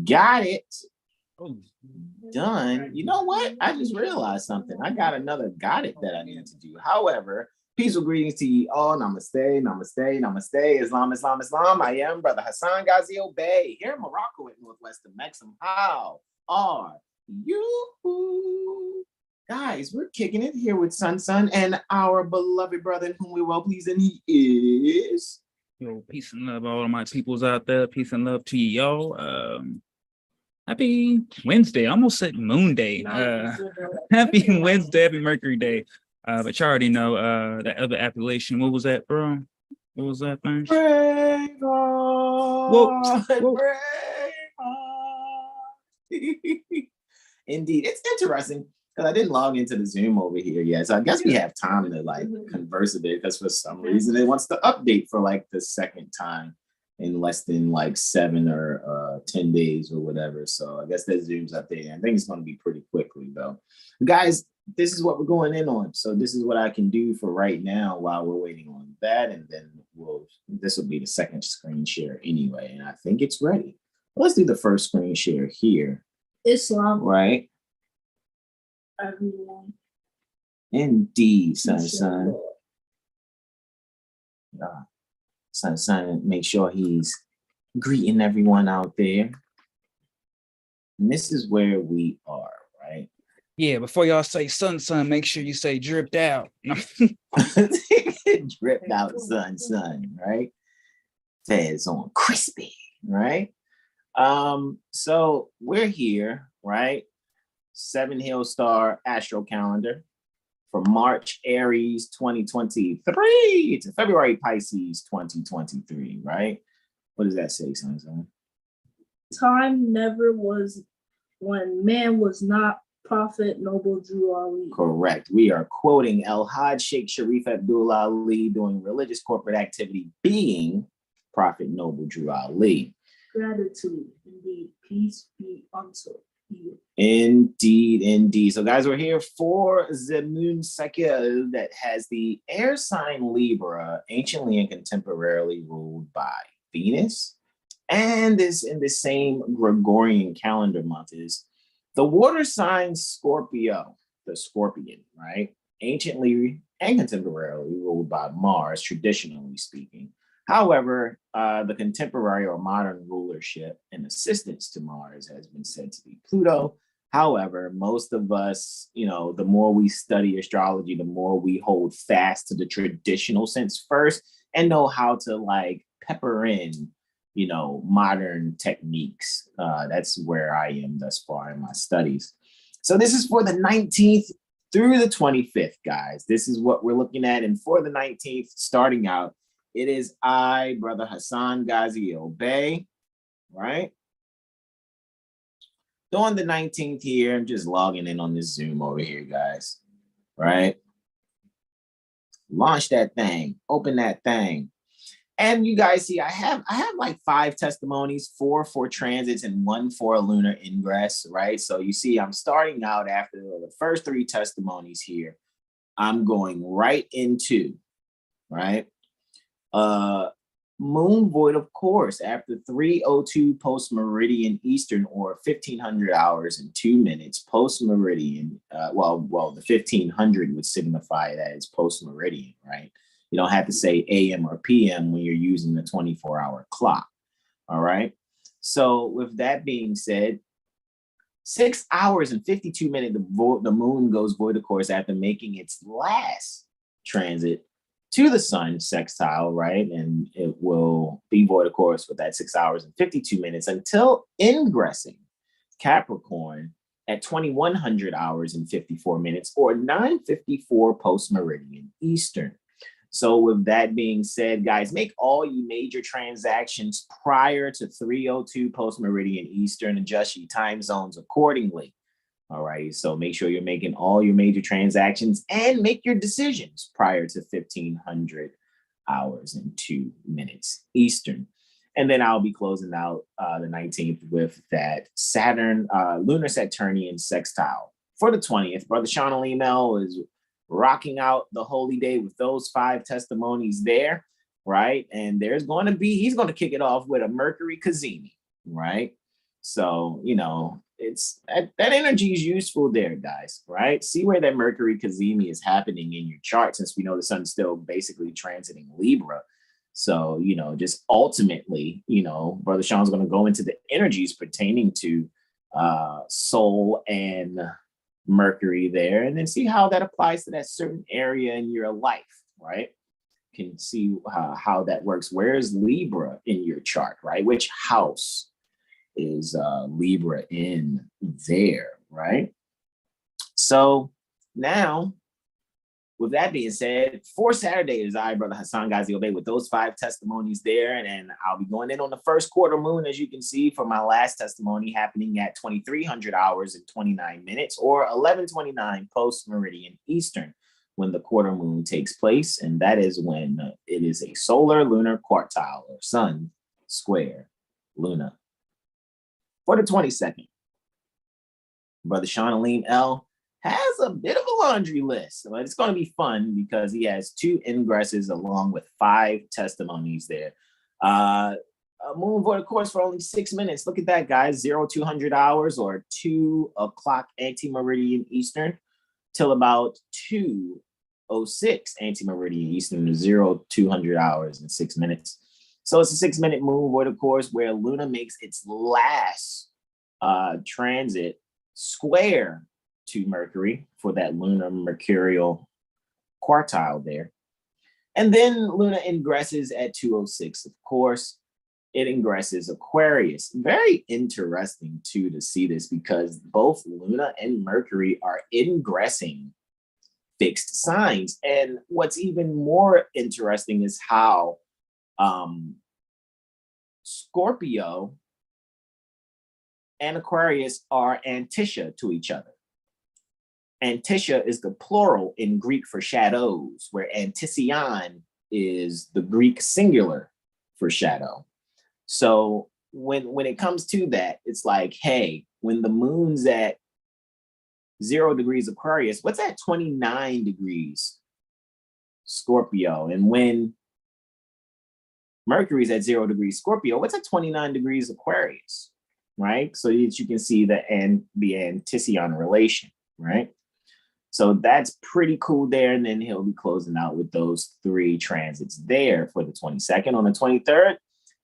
Got it. Oh. Done. You know what? I just realized something. I got another got it that I need to do. However, peaceful greetings to you all. Namaste, namaste, namaste. Islam, Islam, Islam. I am Brother Hassan Ghazi Obey here in Morocco at Northwestern Maxim. How are you? Guys, we're kicking it here with Sun and our beloved brother in whom we're well pleased, and he is. Yo, peace and love, all of my peoples out there. Peace and love to y'all. Happy Wednesday. I almost said Moon Day. Happy Wednesday, happy Mercury Day. But you already know that other appellation. What was that, bro? What was that thing? Indeed, it's interesting because I didn't log into the Zoom over here yet, so I guess we have time to like converse a bit because for some reason it wants to update for like the second time in less than like 7 or 10 days or whatever. So I guess that Zoom's updating. I think it's going to be pretty quickly though. Guys, this is what we're going in on. So this is what I can do for right now while we're waiting on that, and then this will be the second screen share anyway, and I think it's ready. Let's do the first screen share here. Islam. Right? Everyone. Indeed, son. Son, make sure he's greeting everyone out there. And this is where we are, right? Yeah, before y'all say son, make sure you say dripped out. Dripped out, son, right? Fez on crispy, right? So we're here, right? 7 Hill Star Astro Calendar for March Aries 2023 to February Pisces 2023, right? What does that say, son? Time never was when man was not Prophet Noble Drew Ali. Correct. We are quoting El Hajj Sheikh Sharif Abdul Ali doing religious corporate activity being Prophet Noble Drew Ali. Gratitude, indeed. Peace be unto you. Indeed. So guys, we're here for the moon cycle that has the air sign Libra, anciently and contemporarily ruled by Venus. And this in the same Gregorian calendar month is the water sign Scorpio, the scorpion, right? Anciently and contemporarily ruled by Mars, traditionally speaking. However, the contemporary or modern rulership and assistance to Mars has been said to be Pluto. However, most of us, the more we study astrology, the more we hold fast to the traditional sense first and know how to like pepper in, modern techniques. That's where I am thus far in my studies. So this is for the 19th through the 25th, guys. This is what we're looking at. And for the 19th, starting out, it is I, Brother Hassan Ghazi Obey, right? So on the 19th here, I'm just logging in on this Zoom over here, guys, right? Launch that thing, open that thing. And you guys see, I have like 5 testimonies, 4 for transits and 1 for a lunar ingress, right? So you see, I'm starting out after the first 3 testimonies here. I'm going right into, right? Moon void of course after 3:02 post meridian Eastern or 1500 hours and 2 minutes post meridian. Well, the 1500 would signify that it's post meridian, right? You don't have to say AM or PM when you're using the 24-hour clock. All right. So with that being said, 6 hours and 52 minutes, the moon goes void of course after making its last transit to the sun sextile, right? And it will be void of course with that 6 hours and 52 minutes until ingressing Capricorn at 2100 hours and 54 minutes or 9:54 post meridian Eastern. So with that being said, guys, make all your major transactions prior to 3:02 post meridian Eastern. Adjust your time zones accordingly. All right, so make sure you're making all your major transactions and make your decisions prior to 1500 hours and 2 minutes Eastern. And then I'll be closing out the 19th with that Saturn, lunar Saturnian sextile. For the 20th, Brother Sean Alimel is rocking out the holy day with those 5 testimonies there, right? And he's going to kick it off with a Mercury Cazimi, right? So, it's that energy is useful there, guys, right? See where that Mercury Cazimi is happening in your chart, since we know the sun's still basically transiting Libra. So, just ultimately, Brother Sean's going to go into the energies pertaining to soul and Mercury there, and then see how that applies to that certain area in your life, right? Can see how that works. Where is Libra in your chart, right? Which house is Libra in there, right? So now, with that being said, for Saturday is I, Brother Hassan Ghazi Obey, with those 5 testimonies there. And I'll be going in on the first quarter moon, as you can see, for my last testimony happening at 2300 hours and 29 minutes, or 11:29 post meridian Eastern, when the quarter moon takes place. And that is when it is a solar lunar quartile, or sun square Luna. For the 22nd, Brother Sean Aleem L has a bit of a laundry list, but it's going to be fun because he has 2 ingresses along with 5 testimonies there. A moon void, of course, for only 6 minutes. Look at that, guys. 0200 hours, or 2 o'clock anti-meridian Eastern, till about 2:06 anti-meridian Eastern, 0200 hours and 6 minutes. So it's a 6-minute moon void, of course, where Luna makes its last transit square to Mercury for that lunar mercurial quartile there. And then Luna ingresses at 2:06. Of course, it ingresses Aquarius. Very interesting too to see this, because both Luna and Mercury are ingressing fixed signs. And what's even more interesting is how Scorpio and Aquarius are antitia to each other. Antitia is the plural in Greek for shadows, where antision is the Greek singular for shadow. So when it comes to that, it's like, hey, when the moon's at 0 degrees Aquarius, what's at 29 degrees Scorpio? And when Mercury's at 0 degrees Scorpio, what's at 29 degrees Aquarius, right? So that you can see the antision relation, right? So that's pretty cool there. And then he'll be closing out with those 3 transits there for the 22nd. On the 23rd,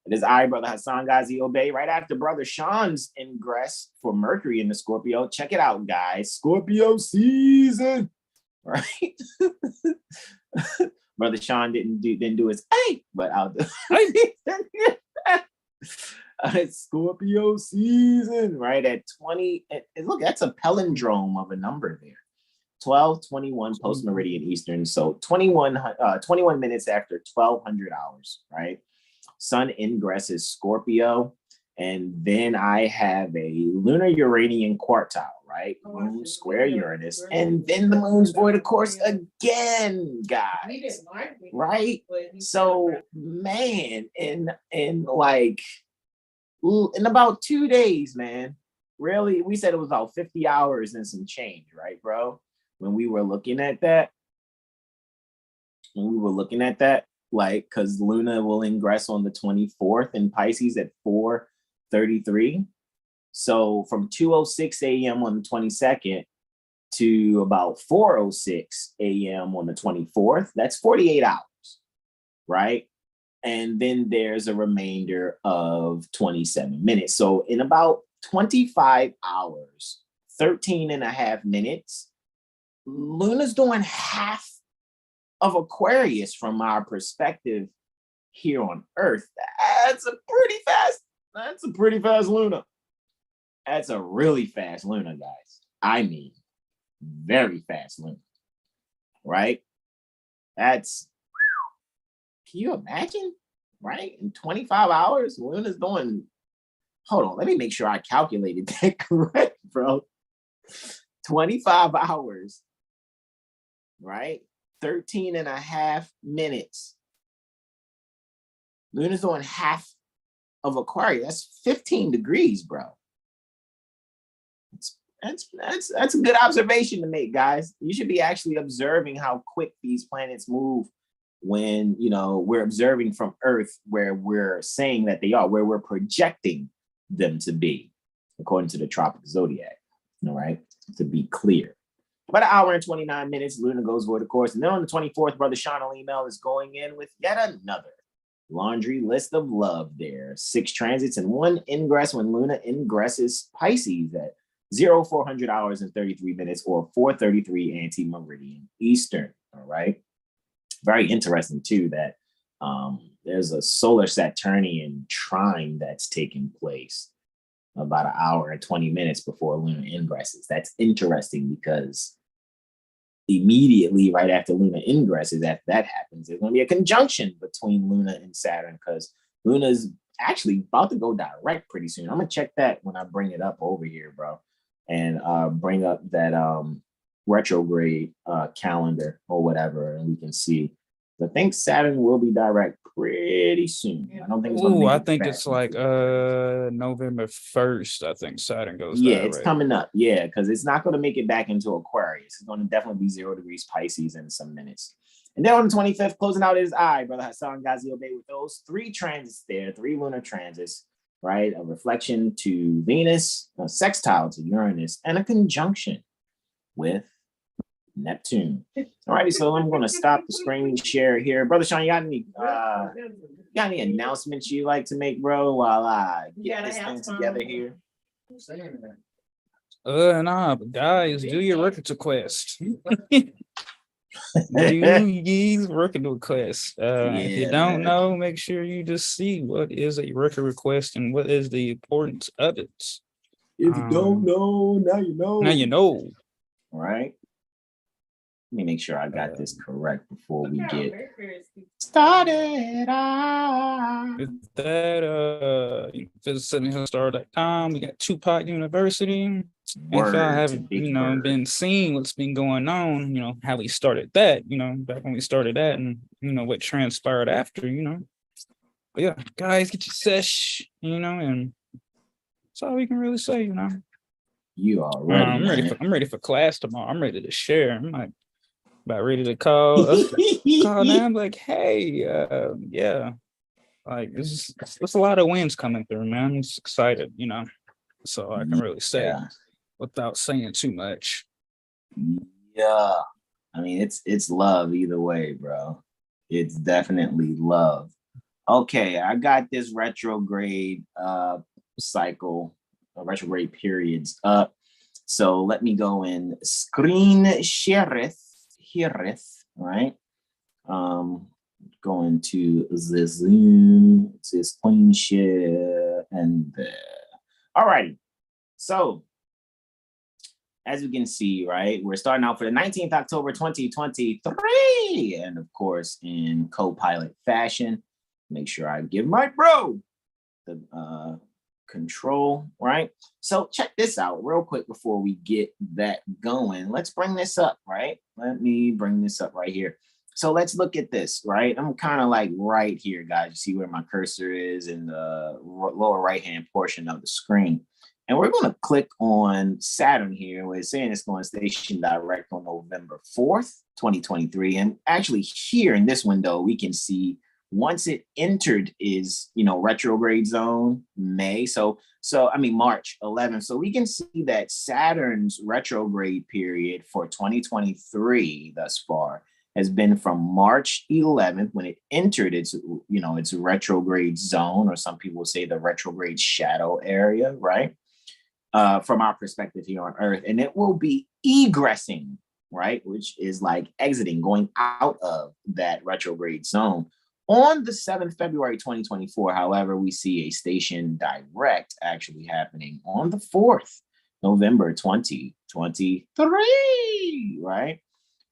it is I, Brother Hassan Ghazi Obey, right after Brother Sean's ingress for Mercury in the Scorpio. Check it out, guys. Scorpio season, right? Brother Sean didn't do his hey, but I'll do it's Scorpio season, right? At 20. Look, that's a palindrome of a number there. 12:21 post meridian Eastern. So 21 minutes after 1200 hours, right? Sun ingresses Scorpio. And then I have a lunar Uranian quartile, right? Moon square Uranus. And then the moon's void, of course, again, guys. Right? So, man, in about 2 days, man, really, we said it was about 50 hours and some change, right, bro? When we were looking at that, like, because Luna will ingress on the 24th in Pisces at 4:33. So from 2:06 a.m. on the 22nd to about 4:06 a.m. on the 24th, that's 48 hours, right? And then there's a remainder of 27 minutes. So in about 25 hours, 13 and a half minutes, Luna's doing half of Aquarius from our perspective here on Earth. That's a pretty fast Luna. That's a really fast Luna, guys. I mean, very fast Luna, right? That's, can you imagine, right? In 25 hours, Luna's doing, hold on, let me make sure I calculated that correct, bro. 25 hours, right? 13 and a half minutes. Luna's doing half of Aquarius. That's 15 degrees, bro. That's a good observation to make, guys. You should be actually observing how quick these planets move when, we're observing from Earth, where we're saying that they are, where we're projecting them to be, according to the tropic zodiac. All right, to be clear. About an hour and 29 minutes, Luna goes void, of course. And then on the 24th, Brother Sean Email is going in with yet another laundry list of love there. 6 transits and 1 ingress when Luna ingresses Pisces at 0400 hours and 33 minutes or 4:33 anti-meridian Eastern. All right. Very interesting, too, that there's a solar Saturnian trine that's taking place about an hour and 20 minutes before Luna ingresses. That's interesting because immediately right after Luna ingresses, after that happens, there's going to be a conjunction between Luna and Saturn because Luna's actually about to go direct pretty soon. I'm going to check that when I bring it up over here, bro, and bring up that retrograde calendar or whatever, and we can see. I think Saturn will be direct pretty soon. I don't think it's Ooh, I think it's like November 1st. I think Saturn goes direct. It's coming up. Yeah, because it's not going to make it back into Aquarius. It's going to definitely be 0 degrees Pisces in some minutes. And then on the 25th, closing out is Brother Hassan Ghazi Obey with those 3 transits there, 3 lunar transits, right? A reflection to Venus, a sextile to Uranus, and a conjunction with Neptune. All righty, so I'm going to stop the screen share here. Brother Sean, you got any announcements you like to make, bro, while I get this thing together here? Nah, but guys, do your record request. Do these record requests. If you don't know, make sure you just see what is a record request and what is the importance of it. If you don't know, now you know. Now you know. All right. Let me make sure I got this correct before we get started. With that, you can visit SevenHillStar.com. We got Tupac University. If y'all haven't, been seeing what's been going on, how we started that, back when we started that and, what transpired after, But yeah, guys, get your sesh, and that's all we can really say, You are ready. I'm ready for class tomorrow. I'm ready to share. I'm like, about ready to call now. I'm like, hey, yeah, like it's a lot of wins coming through, man. I'm just excited, so I can really say without saying too much. Yeah, I mean it's love either way, bro. It's definitely love. Okay, I got this retrograde cycle, retrograde periods up. So let me go in screen share. Right? Going to the Zoom, to screen share, and there. All righty. So, as you can see, right, we're starting out for the 19th October 2023, and of course, in co-pilot fashion. Make sure I give my bro the control, right? So check this out real quick before we get that going. Let's bring this up, right? Let me bring this up right here. So let's look at this, right? I'm kind of like right here, guys. You see where my cursor is in the lower right-hand portion of the screen. And we're going to click on Saturn here, where it's saying it's going to station direct on November 4th, 2023. And actually here in this window, we can see once it entered is, retrograde zone, March 11th. So we can see that Saturn's retrograde period for 2023 thus far has been from March 11th when it entered its retrograde zone, or some people say the retrograde shadow area, right? From our perspective here on Earth. And it will be egressing, right? Which is like exiting, going out of that retrograde zone. On the 7th February 2024, however, we see a station direct actually happening on the 4th November 2023, right?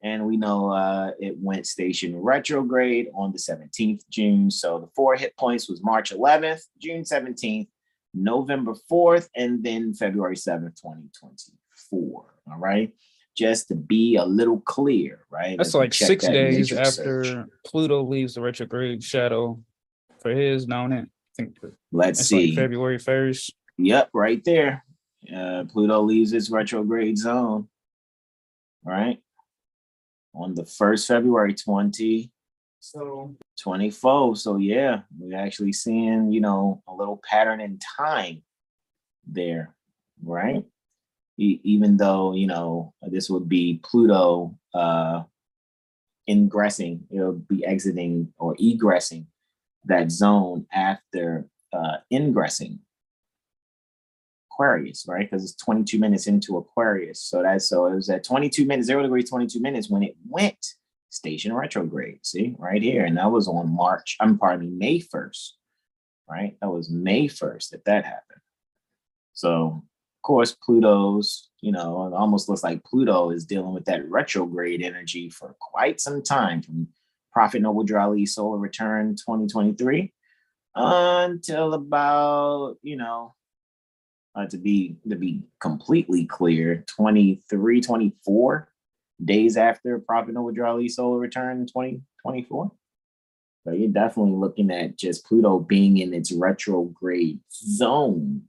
And we know it went station retrograde on the 17th June. So the 4 hit points was March 11th, June 17th, November 4th, and then February 7th, 2024, all right? Just to be a little clear, right? That's like 6 days after Pluto leaves the retrograde shadow for his, don't it? I think let's see. Like February 1st. Yep, right there. Pluto leaves its retrograde zone, right? On the 1st February 2024. So yeah, we're actually seeing, a little pattern in time there. right? Even though, you know, this would be Pluto ingressing, it'll be exiting or egressing that zone after ingressing Aquarius, right? Because it's 22 minutes into Aquarius. So it was at 22 minutes, 0 degree, 22 minutes when it went station retrograde. See, right here. And that was on May 1st, right? That was May 1st that happened. So, of course, Pluto's, you know, it almost looks like Pluto is dealing with that retrograde energy for quite some time, from Prophet Noble Drali solar return 2023 until about, you know, to be completely clear, 23, 24 days after Prophet Noble Drali solar return in 2024. So you're definitely looking at just Pluto being in its retrograde zone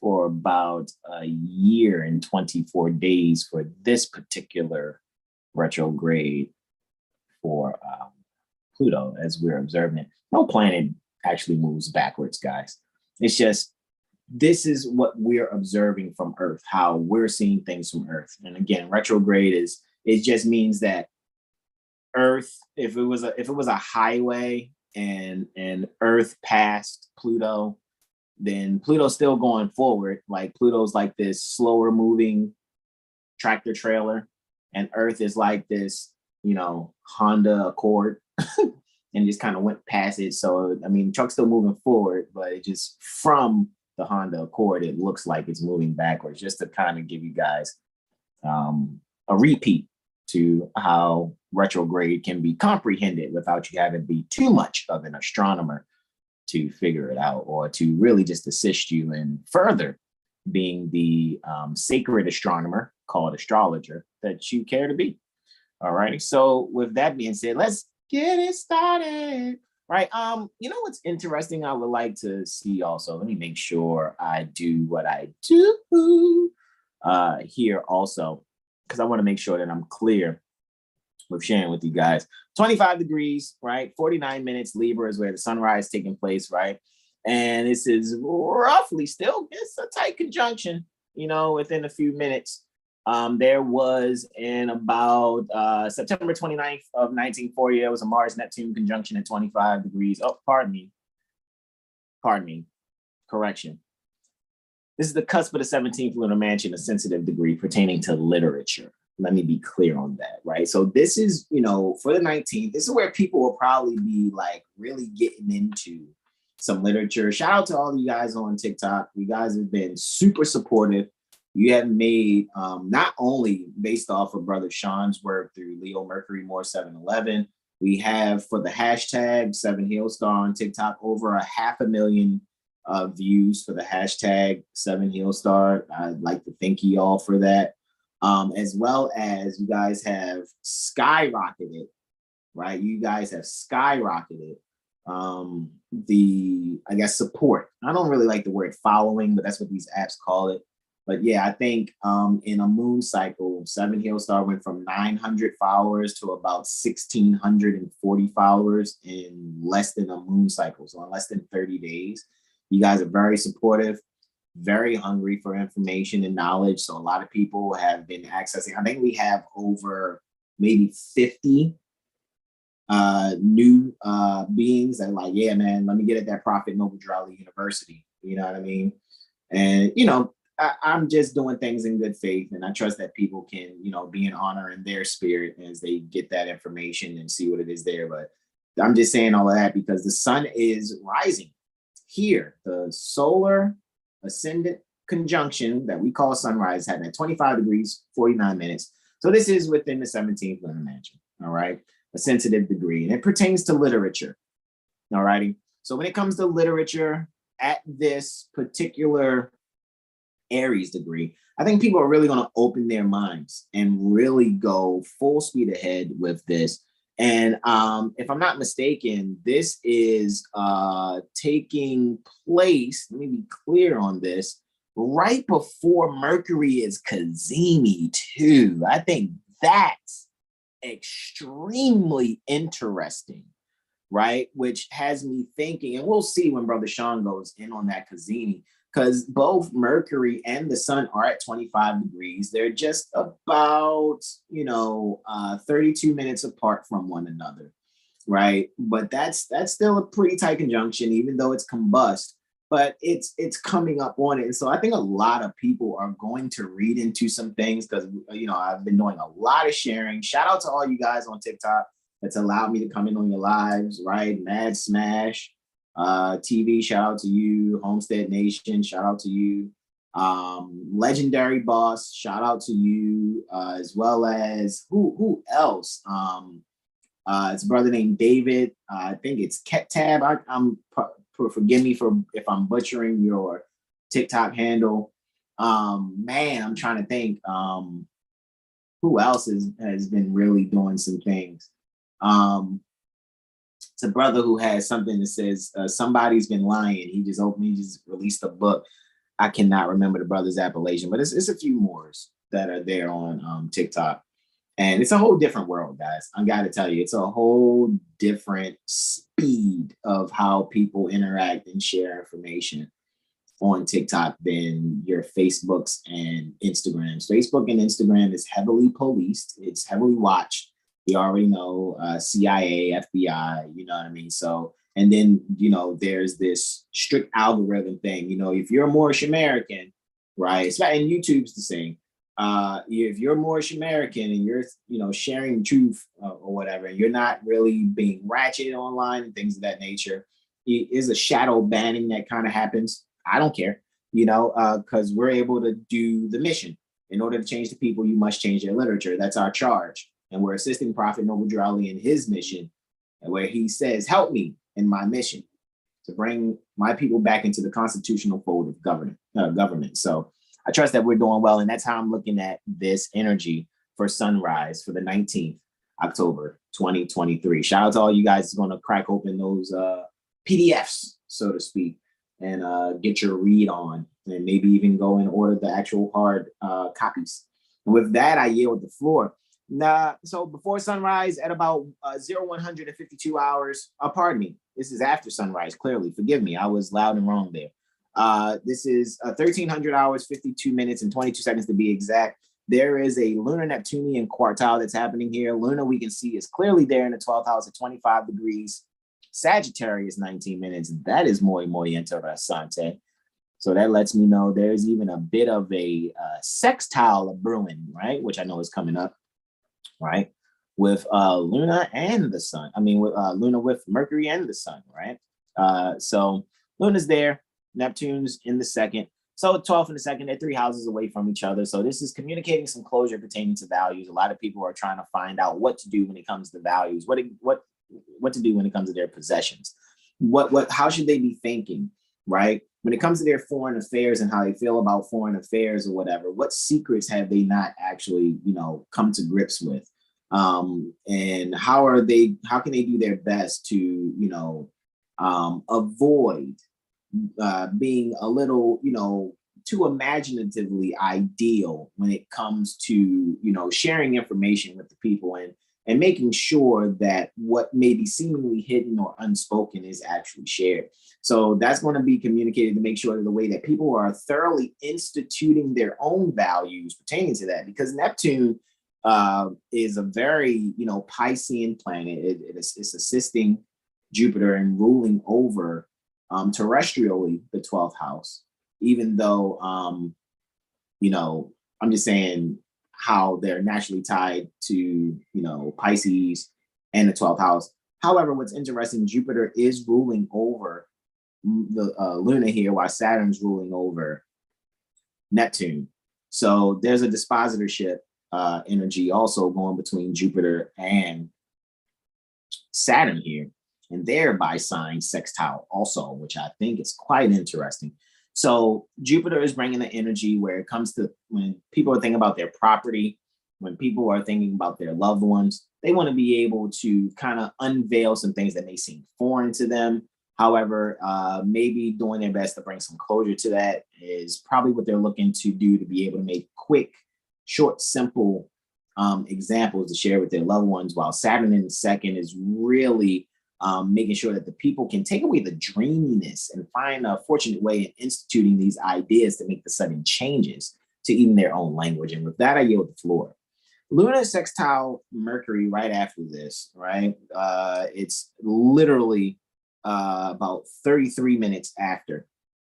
for about a year and 24 days for this particular retrograde for Pluto, as we're observing it. No planet actually moves backwards, guys. It's just, this is what we're observing from Earth, how we're seeing things from Earth. And again, retrograde it just means that Earth, if it was a highway and Earth passed Pluto, then Pluto's still going forward. Like Pluto's like this slower moving tractor trailer, and Earth is like this, you know, Honda Accord, and just kind of went past it. So, I mean, truck's still moving forward, but it just, from the Honda Accord, it looks like it's moving backwards, just to kind of give you guys a repeat to how retrograde can be comprehended without you having to be too much of an astronomer to figure it out, or to really just assist you in further being the sacred astronomer called astrologer that you care to be. All right. So with that being said, let's get it started. Right. You know what's interesting? I would like to see also. Let me make sure I do what I do here also, because I want to make sure that I'm clear with sharing with you guys. 25 degrees, right? 49 minutes, Libra is where the sunrise is taking place, right? And this is roughly still, it's a tight conjunction, you know, within a few minutes. There was in about September 29th of 1940, there was a Mars-Neptune conjunction at 25 degrees. Oh, pardon me, correction. This is the cusp of the 17th lunar mansion, a sensitive degree pertaining to literature. Let me be clear on that, right? So this is, you know, for the 19th, this is where people will probably be like really getting into some literature. Shout out to all of you guys on TikTok. You guys have been super supportive. You have made, not only based off of Brother Sean's work through Leo Mercury Moor 711, we have for the hashtag 7HealStar on TikTok over 500,000 views for the hashtag 7HealStar. I'd like to thank you all for that. As well as you guys have skyrocketed, right? You guys have skyrocketed the, I guess, support. I don't really like the word following, but that's what these apps call it. But yeah, I think in a moon cycle, 7HealStar went from 900 followers to about 1,640 followers in less than a moon cycle. So in less than 30 days, you guys are very supportive, very hungry for information and knowledge. So a lot of people have been accessing. I think we have over maybe 50 new beings that are like, yeah, man, let me get at that Prophet Noble Drali University. You know what I mean? And, you know, I'm just doing things in good faith, and I trust that people can, you know, be in honor in their spirit as they get that information and see what it is there. But I'm just saying all of that because the sun is rising here. The solar ascendant conjunction that we call sunrise had at 25 degrees, 49 minutes. So this is within the 17th lunar mansion, all right? A sensitive degree, and it pertains to literature, all righty? So when it comes to literature at this particular Aries degree, I think people are really going to open their minds and really go full speed ahead with this. And if I'm not mistaken, this is taking place, let me be clear on this, right before Mercury is Cazimi too. I think that's extremely interesting, right? Which has me thinking, and we'll see when Brother Sean goes in on that Cazimi, because both Mercury and the sun are at 25 degrees. They're just about, 32 minutes apart from one another, right? But that's still a pretty tight conjunction, even though it's combust, but it's coming up on it. And so I think a lot of people are going to read into some things because, I've been doing a lot of sharing. Shout out to all you guys on TikTok that's allowed me to come in on your lives, right? Mad Smash. TV, shout out to you. Homestead Nation, shout out to you. Legendary Boss, shout out to you, as well as who else? It's a brother named David. I think it's Ketab. Forgive me if I'm butchering your TikTok handle. Man, I'm trying to think. Who else has been really doing some things? It's a brother who has something that says somebody's been lying. He just released a book. I cannot remember the brother's appellation, but it's a few Moors that are there on TikTok. And it's a whole different world, guys. I got to tell you, it's a whole different speed of how people interact and share information on TikTok than your Facebooks and Instagrams. Facebook and Instagram is heavily policed. It's heavily watched. You already know, CIA, FBI, you know what I mean? So, and then, there's this strict algorithm thing. If you're a Moorish American, right? And YouTube's the same. If you're Moorish American and you're, sharing truth or whatever, and you're not really being ratchet online and things of that nature, is a shadow banning that kind of happens. I don't care, because we're able to do the mission. In order to change the people, you must change their literature. That's our charge. And we're assisting Prophet Noble Drew Ali in his mission, where he says, help me in my mission to bring my people back into the constitutional fold of government. So I trust that we're doing well. And that's how I'm looking at this energy for sunrise for the 19th, October, 2023. Shout out to all you guys who's going to crack open those PDFs, so to speak, and get your read on, and maybe even go and order the actual hard copies. And with that, I yield the floor. So before sunrise at about 0152 hours, pardon me, this is after sunrise, clearly, forgive me, I was loud and wrong there. This is 1300 hours, 52 minutes and 22 seconds to be exact. There is a lunar Neptunian quartile that's happening here. Luna, we can see, is clearly there in the 12th house at 25 degrees. Sagittarius, 19 minutes. That is muy interesante. So that lets me know there's even a bit of a sextile brewing, right? Which I know is coming up. Right, with Luna and the sun. With Luna with Mercury and the sun, right? So Luna's there, Neptune's in the second. So 12th and the second, they're 3 houses away from each other. So this is communicating some closure pertaining to values. A lot of people are trying to find out what to do when it comes to values, what to do when it comes to their possessions. How should they be thinking, right? When it comes to their foreign affairs and how they feel about foreign affairs or whatever, what secrets have they not actually, come to grips with? And how can they do their best to, avoid being a little, too imaginatively ideal when it comes to, sharing information with the people and making sure that what may be seemingly hidden or unspoken is actually shared. So that's going to be communicated to make sure that the way that people are thoroughly instituting their own values pertaining to that, because Neptune is a very, Piscean planet. It's assisting Jupiter and ruling over terrestrially the 12th house, even though, I'm just saying how they're naturally tied to, Pisces and the 12th house. However, what's interesting, Jupiter is ruling over the Luna here, while Saturn's ruling over Neptune. So there's a dispositorship energy also going between Jupiter and Saturn here, and thereby sign sextile also, which I think is quite interesting. So Jupiter is bringing the energy where it comes to when people are thinking about their property, when people are thinking about their loved ones, they want to be able to kind of unveil some things that may seem foreign to them. However, maybe doing their best to bring some closure to that is probably what they're looking to do, to be able to make quick, short, simple examples to share with their loved ones, while Saturn in the second is really making sure that the people can take away the dreaminess and find a fortunate way in instituting these ideas to make the sudden changes to even their own language. And with that, I yield the floor. Luna sextile Mercury right after this, right? It's literally about 33 minutes after,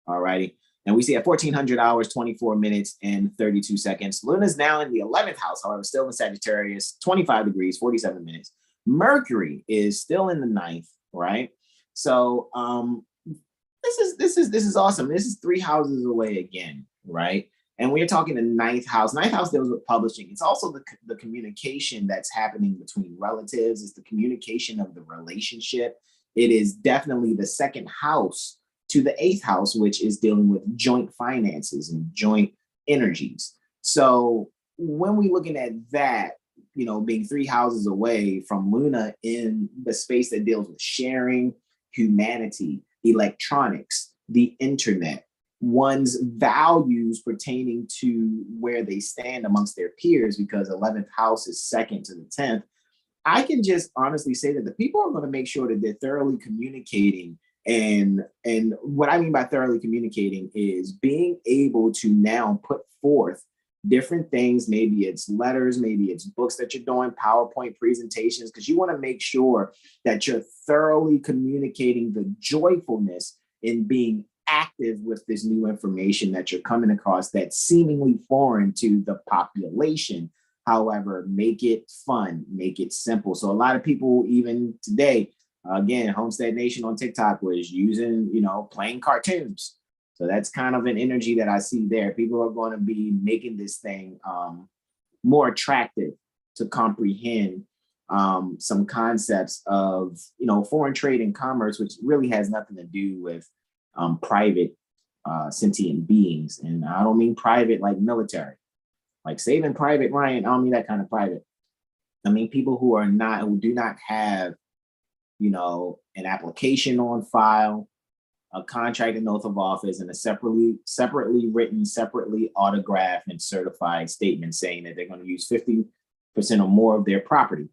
all righty? And we see at 1400 hours, 24 minutes, and 32 seconds. Luna's now in the 11th house, however, still in Sagittarius, 25 degrees, 47 minutes. Mercury is still in the 9th, right? So this is awesome. This is 3 houses away again, right? And we're talking the 9th house. 9th house deals with publishing. It's also the communication that's happening between relatives. It's the communication of the relationship. It is definitely the 2nd house to the 8th house, which is dealing with joint finances and joint energies. So when we're looking at that, you know, being 3 houses away from Luna in the space that deals with sharing, humanity, electronics, the internet, one's values pertaining to where they stand amongst their peers, because 11th house is 2nd to the 10th, I can just honestly say that the people are going to make sure that they're thoroughly communicating. And what I mean by thoroughly communicating is being able to now put forth different things. Maybe it's letters, maybe it's books that you're doing, PowerPoint presentations, because you want to make sure that you're thoroughly communicating the joyfulness in being active with this new information that you're coming across that's seemingly foreign to the population. However, make it fun, make it simple. So a lot of people, even today, again, Homestead Nation on TikTok was using, you know, playing cartoons. So that's kind of an energy that I see there. People are going to be making this thing more attractive to comprehend some concepts of, you know, foreign trade and commerce, which really has nothing to do with private sentient beings. And I don't mean private like military, like Saving Private Ryan. I don't mean that kind of private. I mean people who do not have, you know, an application on file, a contract and oath of office, and a separately written, separately autographed and certified statement saying that they're going to use 50% or more of their property,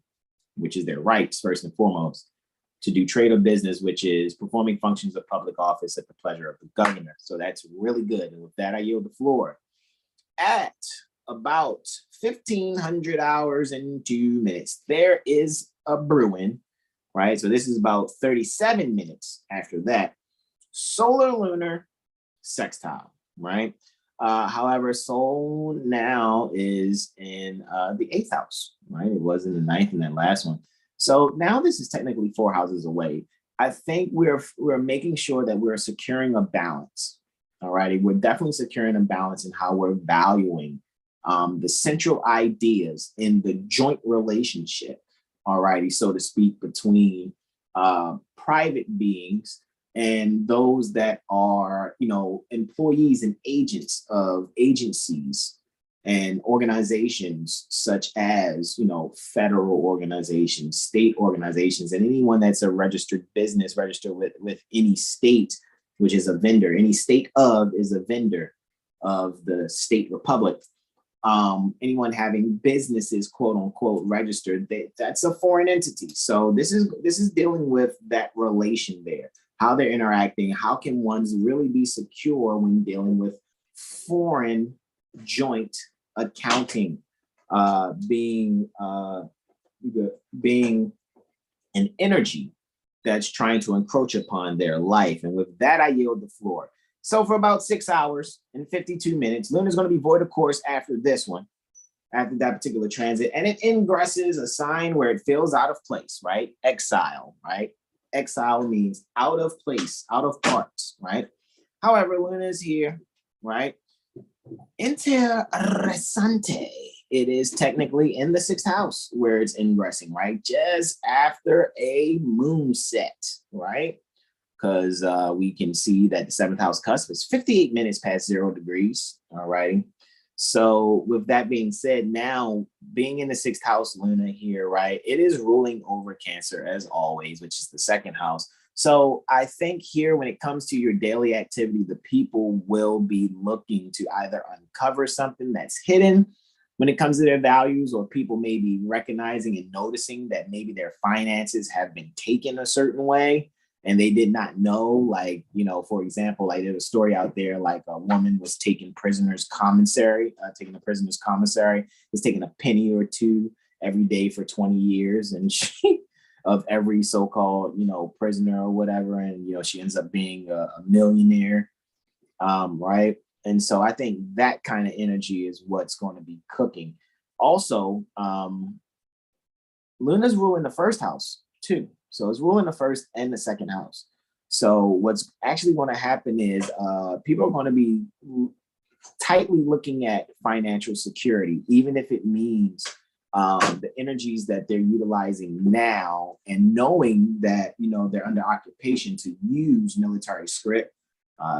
which is their rights first and foremost, to do trade or business, which is performing functions of public office at the pleasure of the governor. So that's really good. And with that, I yield the floor. At about 1500 hours and 2 minutes, there is a Bruin, right? So this is about 37 minutes after that. Solar lunar sextile, right? However, Sol now is in the 8th house, right? It was in the 9th in that last one. So now this is technically 4 houses away. I think we're making sure that we're securing a balance. All righty, we're definitely securing a balance in how we're valuing the central ideas in the joint relationship, all righty, so to speak, between private beings and those that are, you know, employees and agents of agencies and organizations such as, you know, federal organizations, state organizations, and anyone that's a registered business, registered with any state, which is a vendor. Any state of is a vendor of the state republic. Anyone having businesses, quote unquote, registered, that's a foreign entity. So this is dealing with that relation there, how they're interacting, how can ones really be secure when dealing with foreign joint accounting, being an energy that's trying to encroach upon their life. And with that, I yield the floor. So for about 6 hours and 52 minutes, Lunar is going to be void of course after this one, after that particular transit, and it ingresses a sign where it feels out of place, right? Exile, right? Exile means out of place, out of parts, right? However, Luna is here, right? Interessante. It is technically in the 6th house where it's ingressing, right? Just after a moon set, right? Because we can see that the 7th house cusp is 58 minutes past 0 degrees, all righty? So with that being said, now being in the 6th house Luna here, right, it is ruling over Cancer as always, which is the 2nd house. So I think here when it comes to your daily activity, the people will be looking to either uncover something that's hidden when it comes to their values, or people may be recognizing and noticing that maybe their finances have been taken a certain way and they did not know. Like, you know, for example, like there's a story out there, like a woman was taking a prisoner's commissary, was taking a penny or two every day for 20 years. And she, of every so-called, you know, prisoner or whatever. And, you know, she ends up being a millionaire, right? And so I think that kind of energy is what's going to be cooking. Also, Luna's ruling the first house too. So it's ruling the first and the second house. So what's actually going to happen is people are going to be tightly looking at financial security, even if it means the energies that they're utilizing now, and knowing that, you know, they're under occupation to use military script,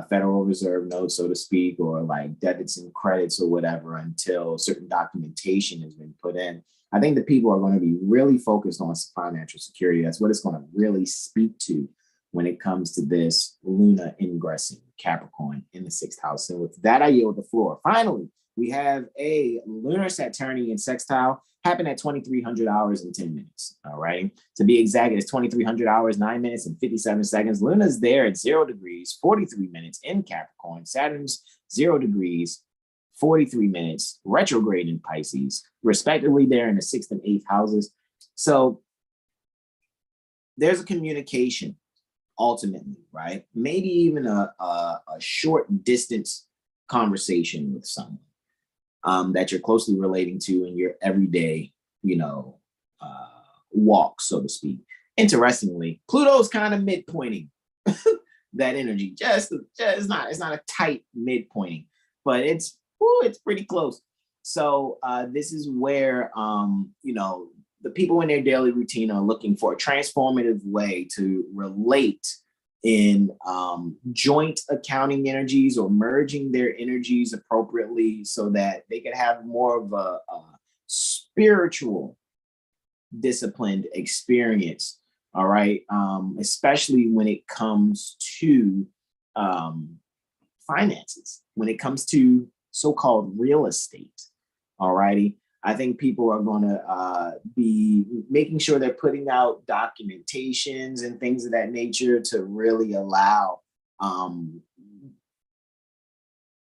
Federal Reserve notes, so to speak, or like debits and credits or whatever, until certain documentation has been put in. I think that people are going to be really focused on financial security. That's what it's going to really speak to when it comes to this Luna ingressing Capricorn in the 6th house. And with that, I yield the floor. Finally, we have a lunar Saturnian sextile happen at 2300 hours and 10 minutes. All right. To be exact, it's 2300 hours, 9 minutes and 57 seconds. Luna's there at 0 degrees, 43 minutes in Capricorn. Saturn's 0 degrees, 43 minutes, retrograde in Pisces, respectively. They're in the 6th and 8th houses. So there's a communication ultimately, right? Maybe even a short distance conversation with someone that you're closely relating to in your everyday, you know, walk, so to speak. Interestingly, Pluto's kind of midpointing that energy. It's not a tight midpointing, but it's pretty close. So this is where you know, the people in their daily routine are looking for a transformative way to relate in joint accounting energies, or merging their energies appropriately so that they can have more of a spiritual disciplined experience. All right. Especially when it comes to finances, when it comes to so-called real estate. All righty. I think people are going to be making sure they're putting out documentations and things of that nature to really allow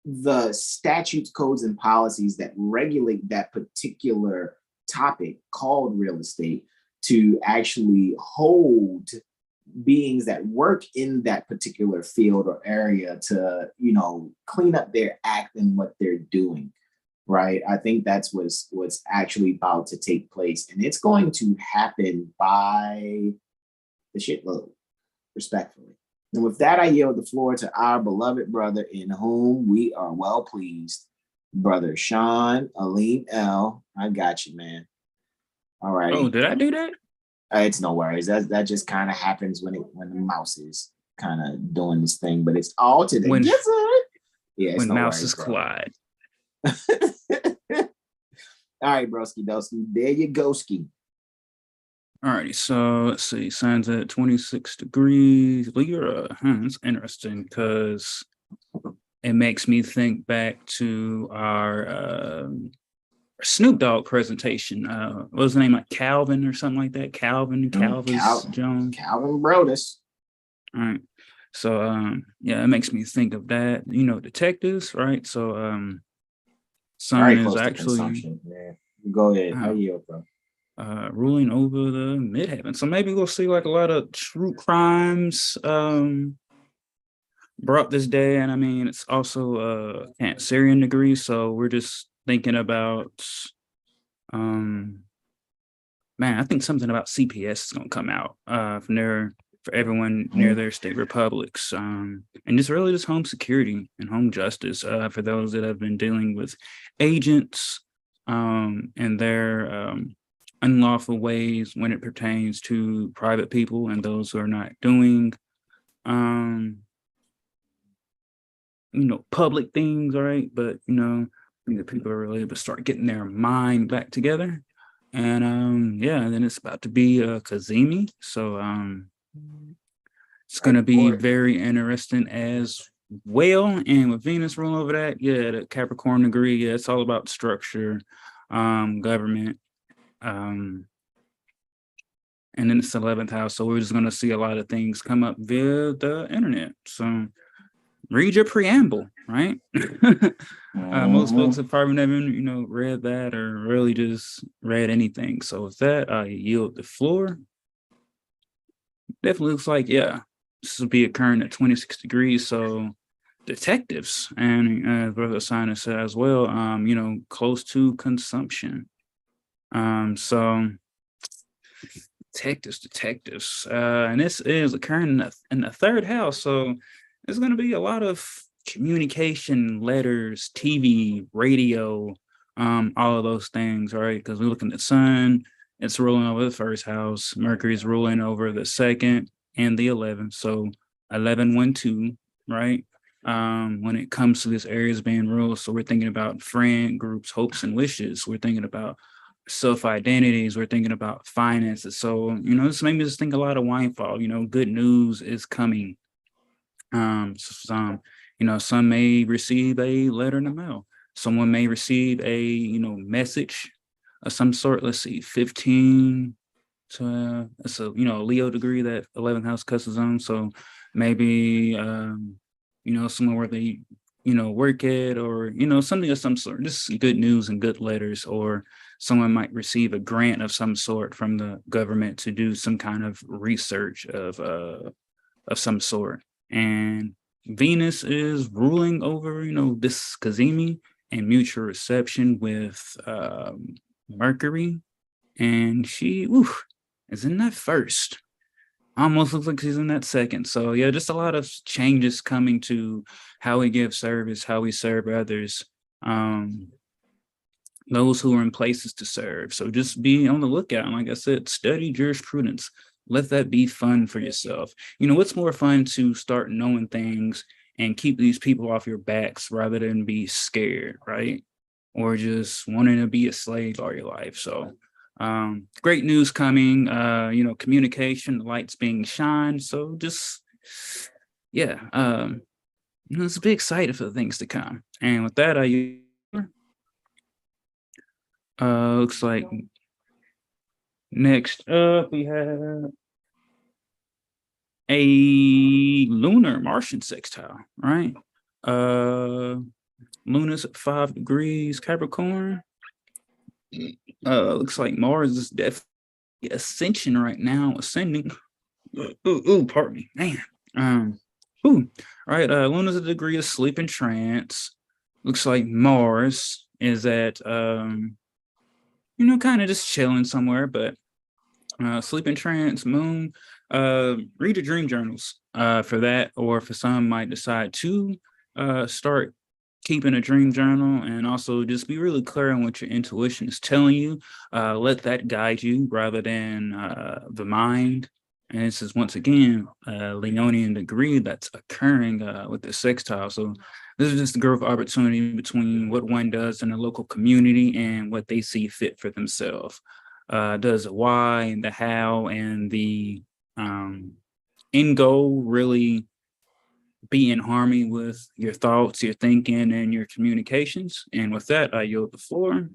the statutes, codes, and policies that regulate that particular topic called real estate to actually hold beings that work in that particular field or area to, you know, clean up their act and what they're doing. Right. I think that's what's actually about to take place. And it's going to happen by the shitload, respectfully. And with that, I yield the floor to our beloved brother, in whom we are well pleased, Brother Sean Alim L. I got you, man. All right. Oh, did I do that? It's no worries. That just kind of happens when the mouse is kind of doing this thing, but it's all today. When no mouses worries, collide. All right, broski doski. There you go, ski. Alrighty, so let's see. Signs at 26 degrees Libra. It's interesting because it makes me think back to our Snoop Dogg presentation. What was the name? Like Calvin or something like that? Calvin Jones. Calvin Brodus. All right. So yeah, it makes me think of that. You know, detectives, right? So Sun is actually go ahead. How you, bro? Ruling over the midheaven. So maybe we'll see like a lot of true crimes brought this day. And I mean, it's also Cancerian degree. So we're just thinking about man, I think something about CPS is gonna come out for everyone near their state republics. And it's really just home security and home justice for those that have been dealing with agents and their unlawful ways when it pertains to private people and those who are not doing public things, all right? But I think that people are really able to start getting their mind back together. And then it's about to be Kazemi. So it's going to be very interesting as well. And with Venus ruling over that, the Capricorn degree, it's all about structure, government. And then it's the 11th house. So we're just going to see a lot of things come up via the internet. So read your preamble, right? Most folks have probably never, read that or really just read anything. So with that, I yield the floor. Definitely looks like, yeah, this will be occurring at 26 degrees. So detectives and Brother Sinus said as well, close to consumption. So detectives, and this is occurring in the third house. So there's going to be a lot of communication, letters, TV, radio, all of those things, right? Because we're looking at sun, it's ruling over the first house. Mercury's ruling over the second and the 11th. So 11, 1, 2, right? When it comes to this areas being ruled. So we're thinking about friend groups, hopes and wishes. We're thinking about self-identities. We're thinking about finances. So, this made me just think a lot of winefall. Good news is coming. Some may receive a letter in the mail. Someone may receive a, message of some sort. Let's see, 15 to, it's a, Leo degree that 11th house cusses on. So maybe, somewhere where they, work at, or, something of some sort, just good news and good letters, or someone might receive a grant of some sort from the government to do some kind of research of some sort. And Venus is ruling over, this Kazemi and mutual reception with Mercury. And she is in that first. Almost looks like she's in that second. So yeah, just a lot of changes coming to how we give service, how we serve others, those who are in places to serve. So just be on the lookout. And like I said, study jurisprudence. Let that be fun for yourself. What's more fun to start knowing things and keep these people off your backs rather than be scared, right? Or just wanting to be a slave all your life. So great news coming, communication, the lights being shined. So just, yeah, it's be excited for the things to come. And with that, looks like next up we have a lunar Martian sextile, right? Luna's at 5 degrees Capricorn. Looks like Mars is definitely ascension right now, ascending. Pardon me, man. Right. Luna's a degree of sleep and trance. Looks like Mars is at kind of just chilling somewhere, but sleep and trance, moon. Read your dream journals for that, or for some might decide to start keeping a dream journal, and also just be really clear on what your intuition is telling you. Let that guide you rather than the mind. And this is once again Leonian degree that's occurring with the sextile. So this is just the growth opportunity between what one does in a local community and what they see fit for themselves. Does the why and the how and the end goal really be in harmony with your thoughts, your thinking, and your communications? And with that, I yield the floor.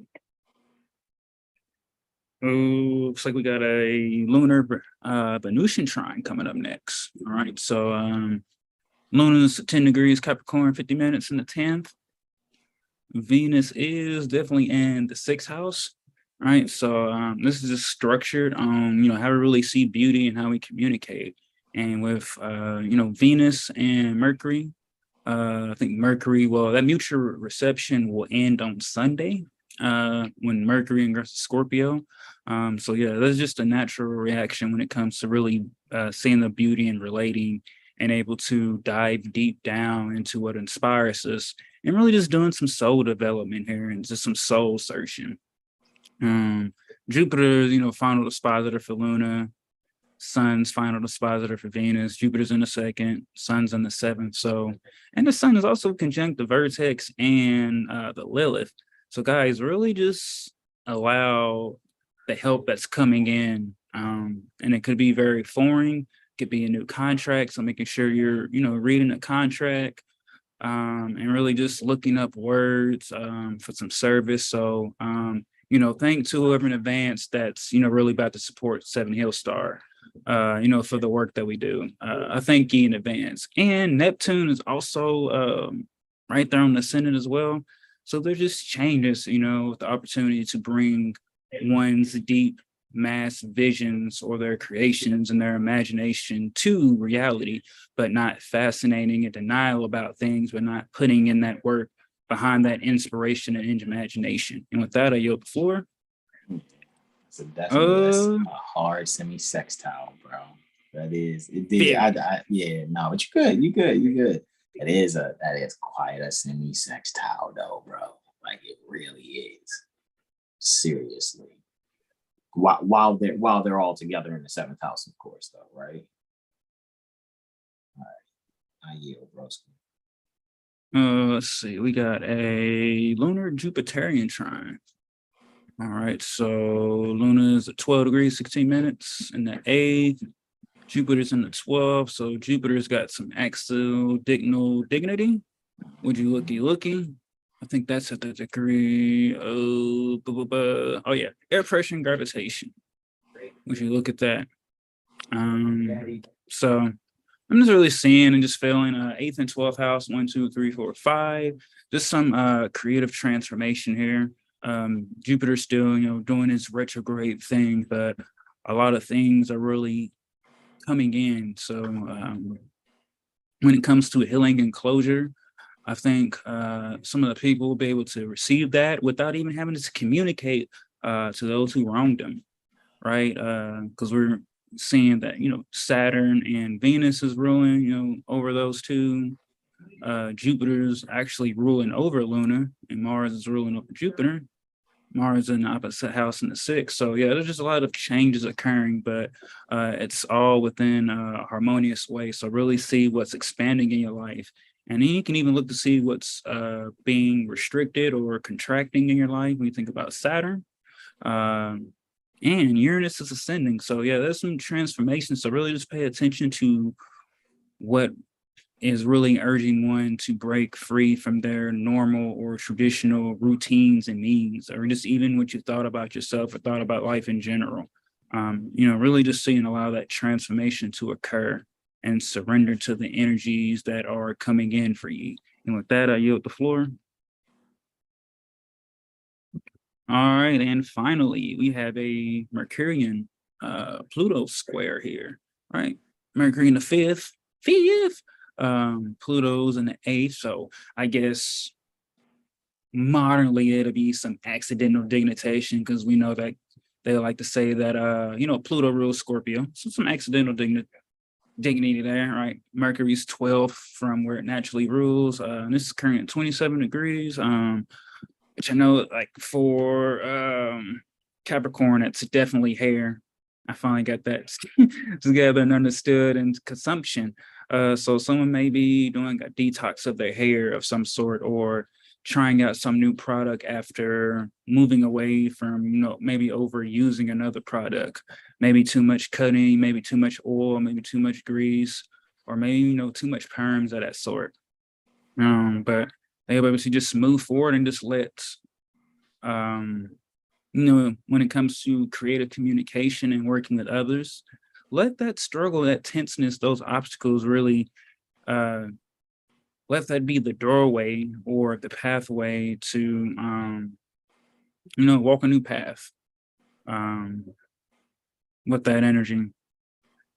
Looks like we got a lunar Venusian trine coming up next. All right, so Luna's 10 degrees Capricorn, 50 minutes in the 10th. Venus is definitely in the 6th house. Right, so this is just structured on how we really see beauty and how we communicate. And with Venus and Mercury, I think Mercury, that mutual reception will end on Sunday when Mercury ingresses Scorpio. So yeah, that's just a natural reaction when it comes to really seeing the beauty and relating and able to dive deep down into what inspires us and really just doing some soul development here and just some soul searching. Jupiter, final dispositor for Luna. Sun's final dispositor for Venus. Jupiter's in the 2nd, Sun's in the 7th. So, and the Sun is also conjunct the Vertex and the Lilith. So, guys, really just allow the help that's coming in, and it could be very foreign. Could be a new contract. So, making sure you're, reading a contract, and really just looking up words for some service. So, thank to whoever in advance that's, really about to support Seven Hill Star, for the work that we do. I thank you in advance. And Neptune is also right there on the ascendant as well. So there's just changes, with the opportunity to bring one's deep mass visions or their creations and their imagination to reality, but not fascinating and denial about things, but not putting in that work behind that inspiration and imagination. And with that, I yield the floor. So definitely that's a hard semi-sextile, bro. That is, it did. Yeah, no, but you good. That is quite a semi-sextile though, bro. Like it really is. Seriously. While they're all together in the 7th house, of course, though, right? All right. I yield, broski. Let's see. We got a lunar Jupiterian trine. All right, so Luna is at 12 degrees, 16 minutes in the 8th. Jupiter's in the 12th, so Jupiter's got some axial-dignal dignity. Would you looky? I think that's at the degree of, oh yeah, air pressure and gravitation. Would you look at that? So I'm just really seeing and just feeling 8th and 12th house, 1, 2, 3, 4, 5. Just some creative transformation here. Jupiter's still, doing its retrograde thing, but a lot of things are really coming in. So when it comes to healing and closure, I think some of the people will be able to receive that without even having to communicate to those who wronged them, right? Because we're seeing that, Saturn and Venus is ruling, over those two. Jupiter's actually ruling over Luna, and Mars is ruling over Jupiter. Mars in the opposite house in the 6th. So yeah, there's just a lot of changes occurring, but it's all within a harmonious way. So really see what's expanding in your life. And then you can even look to see what's being restricted or contracting in your life when you think about Saturn. And Uranus is ascending. So yeah, there's some transformation. So really just pay attention to what is really urging one to break free from their normal or traditional routines and needs, or just even what you thought about yourself or thought about life in general. Really just seeing allow that transformation to occur and surrender to the energies that are coming in for you. And with that, I yield the floor. All right, and finally, we have a Mercurian Pluto square here, right? Mercury in the 5th. Pluto's in the 8th, so I guess modernly it'll be some accidental dignitation, because we know that they like to say that Pluto rules Scorpio, so some accidental dignity there, right? Mercury's 12th from where it naturally rules. And this is current 27 degrees, which I know, like, for Capricorn, it's definitely hair. I finally got that together and understood, and consumption. So someone may be doing a detox of their hair of some sort, or trying out some new product after moving away from, maybe overusing another product, maybe too much cutting, maybe too much oil, maybe too much grease, or maybe, too much perms of that sort. But they're able to just move forward and just let, when it comes to creative communication and working with others, let that struggle, that tenseness, those obstacles really let that be the doorway or the pathway to, walk a new path with that energy.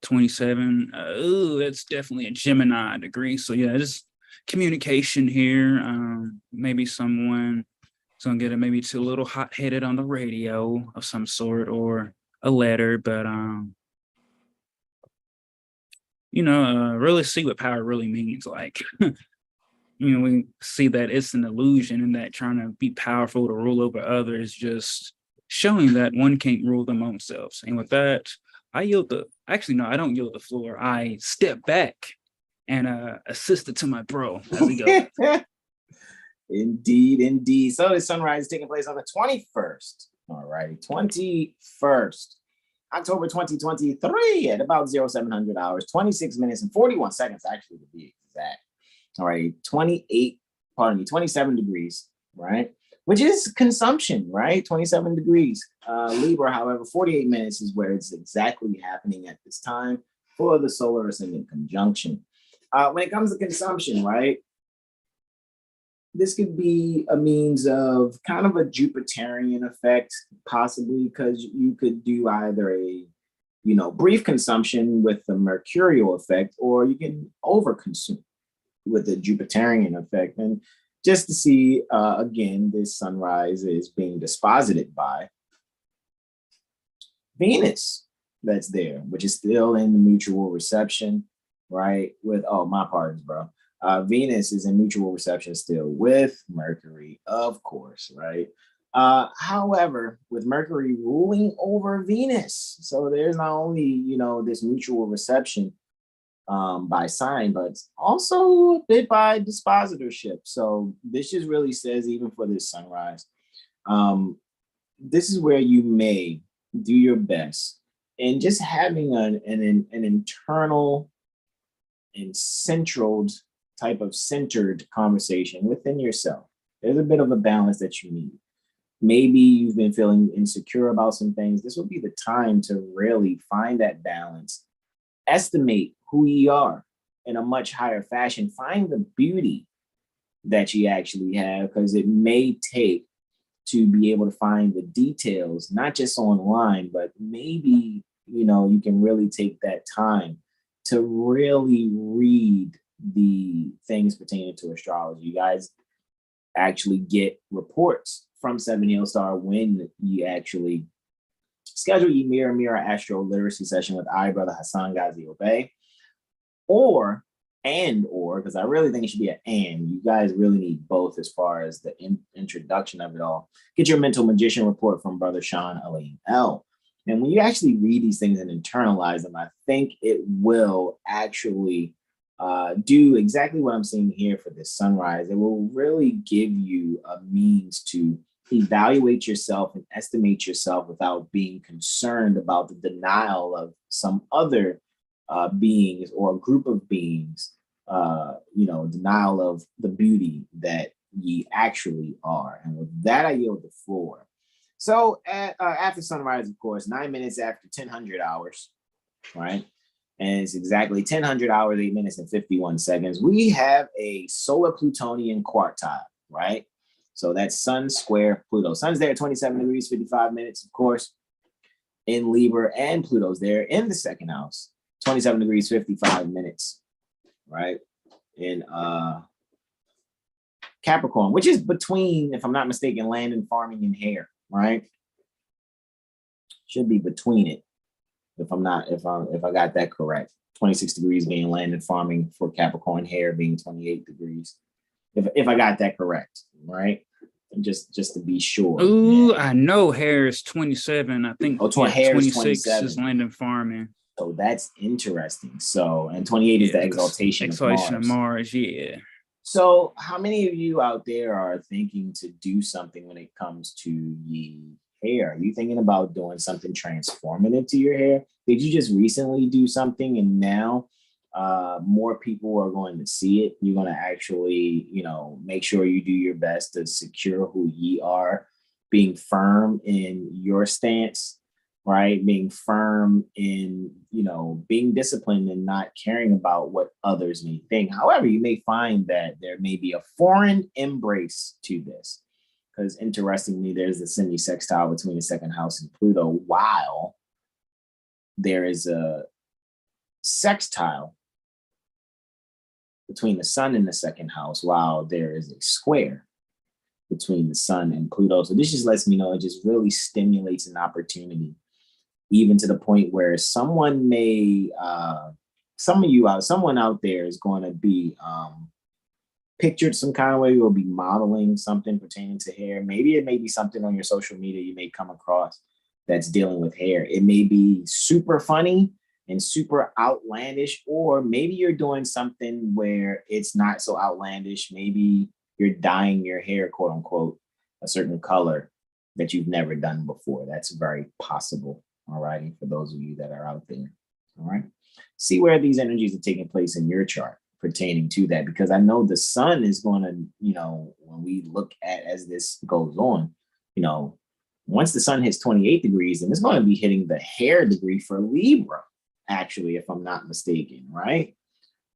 27, that's definitely a Gemini degree. So yeah, just communication here. Maybe someone is gonna get maybe too a little hot-headed on the radio of some sort, or a letter, but really see what power really means. Like, we see that it's an illusion, and that trying to be powerful to rule over others, just showing that one can't rule them own selves. And with that, I don't yield the floor. I step back and assist it to my bro as we go. Indeed. So the sunrise is taking place on the 21st. All right, 21st. October 2023 at about 0700 hours, 26 minutes and 41 seconds, actually, to be exact. All right, 27 degrees, right? which is consumption, right? 27 degrees. Libra, however, 48 minutes is where it's exactly happening at this time for the solar ascendant conjunction. When it comes to consumption, right? This could be a means of kind of a Jupiterian effect, possibly, because you could do either a, brief consumption with the mercurial effect, or you can overconsume with the Jupiterian effect. And just to see, again, this sunrise is being disposited by Venus that's there, which is still in the mutual reception, right? With, oh, my pardons, bro. Venus is in mutual reception still with Mercury, of course, right? However, with Mercury ruling over Venus, so there's not only, this mutual reception by sign, but also a bit by dispositorship. So this just really says, even for this sunrise, this is where you may do your best and just having an internal and centered conversation within yourself. There's a bit of a balance that you need. Maybe you've been feeling insecure about some things. This will be the time to really find that balance, estimate who you are in a much higher fashion, find the beauty that you actually have, because it may take to be able to find the details, not just online, but maybe, you can really take that time to really read the things pertaining to astrology. You guys actually get reports from Seven Hill Star when you actually schedule your Mirror AstroLiteracy session with Brother Hassan Ghazi Obey, or because I really think it should be an and. You guys really need both as far as the introduction of it all. Get your mental magician report from Brother Sean Elaine L. And when you actually read these things and internalize them, I think it will actually do exactly what I'm seeing here for this sunrise. It will really give you a means to evaluate yourself and estimate yourself without being concerned about the denial of some other beings or a group of beings, denial of the beauty that ye actually are. And with that, I yield the floor. So after sunrise, of course, 9 minutes after 1000 hours, right? And it's exactly 1000 hours, 8 minutes, and 51 seconds. We have a solar Plutonian quartile, right? So that's Sun square Pluto. Sun's there at 27 degrees, 55 minutes, of course, in Libra, and Pluto's there in the second house, 27 degrees, 55 minutes, right? In Capricorn, which is between, if I'm not mistaken, land and farming and hair, right? Should be between it. If I got that correct. 26 degrees being land and farming for Capricorn, hair being 28 degrees. If I got that correct, right? And just to be sure. Ooh, I know hair is 27. I think hair 26 is land and farming. So that's interesting. So, and 28 is the exaltation of Mars. Yeah. So how many of you out there are thinking to do something when it comes to ye hair? Are you thinking about doing something transformative to your hair? Did you just recently do something and now more people are going to see it? You're going to actually, make sure you do your best to secure who ye are, being firm in your stance, right? Being firm in, being disciplined and not caring about what others may think. However, you may find that there may be a foreign embrace to this, because interestingly, there's the semi-sextile between the second house and Pluto, while there is a sextile between the sun and the second house, while there is a square between the sun and Pluto. So this just lets me know it just really stimulates an opportunity, even to the point where someone may, someone out there is going to be pictured some kind of way, will be modeling something pertaining to hair. Maybe it may be something on your social media you may come across that's dealing with hair. It may be super funny and super outlandish, or maybe you're doing something where it's not so outlandish. Maybe you're dyeing your hair, quote unquote, a certain color that you've never done before. That's very possible. All righty, for those of you that are out there. All right. See where these energies are taking place in your chart pertaining to that, because I know the sun is going to, when we look at as this goes on, once the sun hits 28 degrees, and it's going to be hitting the hair degree for Libra, actually, if I'm not mistaken, right?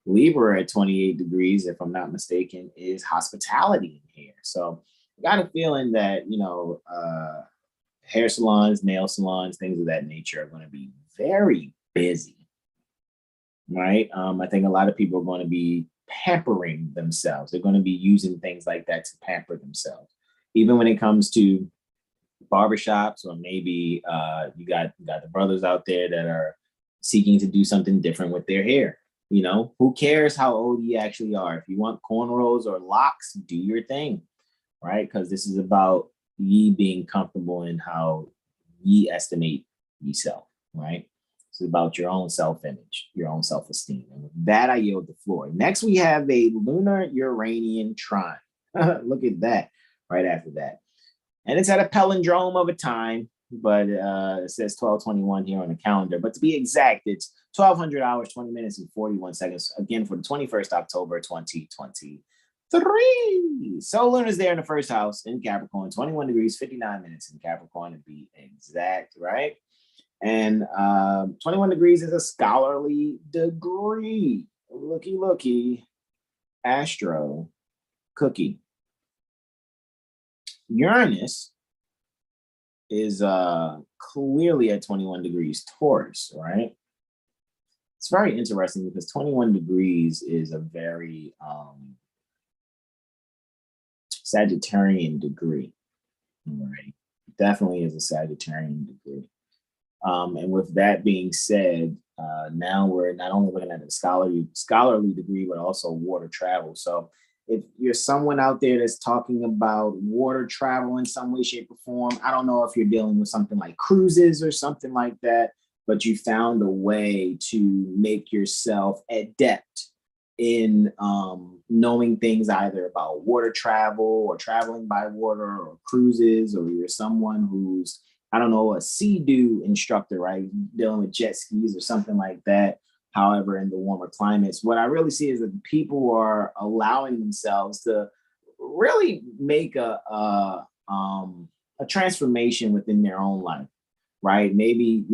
Libra at 28 degrees, if I'm not mistaken, is hospitality in here. So I got a feeling that, hair salons, nail salons, things of that nature are going to be very busy, right? I think a lot of people are going to be pampering themselves. They're going to be using things like that to pamper themselves. Even when it comes to barbershops, or maybe you got the brothers out there that are seeking to do something different with their hair. Who cares how old you actually are? If you want cornrows or locks, do your thing, right? Because this is about ye being comfortable in how ye estimate yourself, right? It's about your own self-image, your own self-esteem. And with that, I yield the floor. Next, we have a lunar Uranian trine. Look at that right after that. And it's at a palindrome of a time, but it says 12:21 here on the calendar. But to be exact, it's 1200 hours, 20 minutes, and 41 seconds, again, for the 21st October, 2023. So Luna's there in the first house in Capricorn, 21 degrees, 59 minutes in Capricorn to be exact, right? And 21 degrees is a scholarly degree. Looky, Astro cookie. Uranus is clearly at 21 degrees Taurus, right? It's very interesting because 21 degrees is a very Sagittarian degree, right? Definitely is a Sagittarian degree. And with that being said, now we're not only looking at a scholarly degree, but also water travel. So if you're someone out there that's talking about water travel in some way, shape, or form, I don't know if you're dealing with something like cruises or something like that, but you found a way to make yourself adept in knowing things either about water travel or traveling by water or cruises, or you're someone who's, I don't know, a sea-doo instructor, right? Dealing with jet skis or something like that. However, in the warmer climates, what I really see is that people are allowing themselves to really make a transformation within their own life, right? Maybe,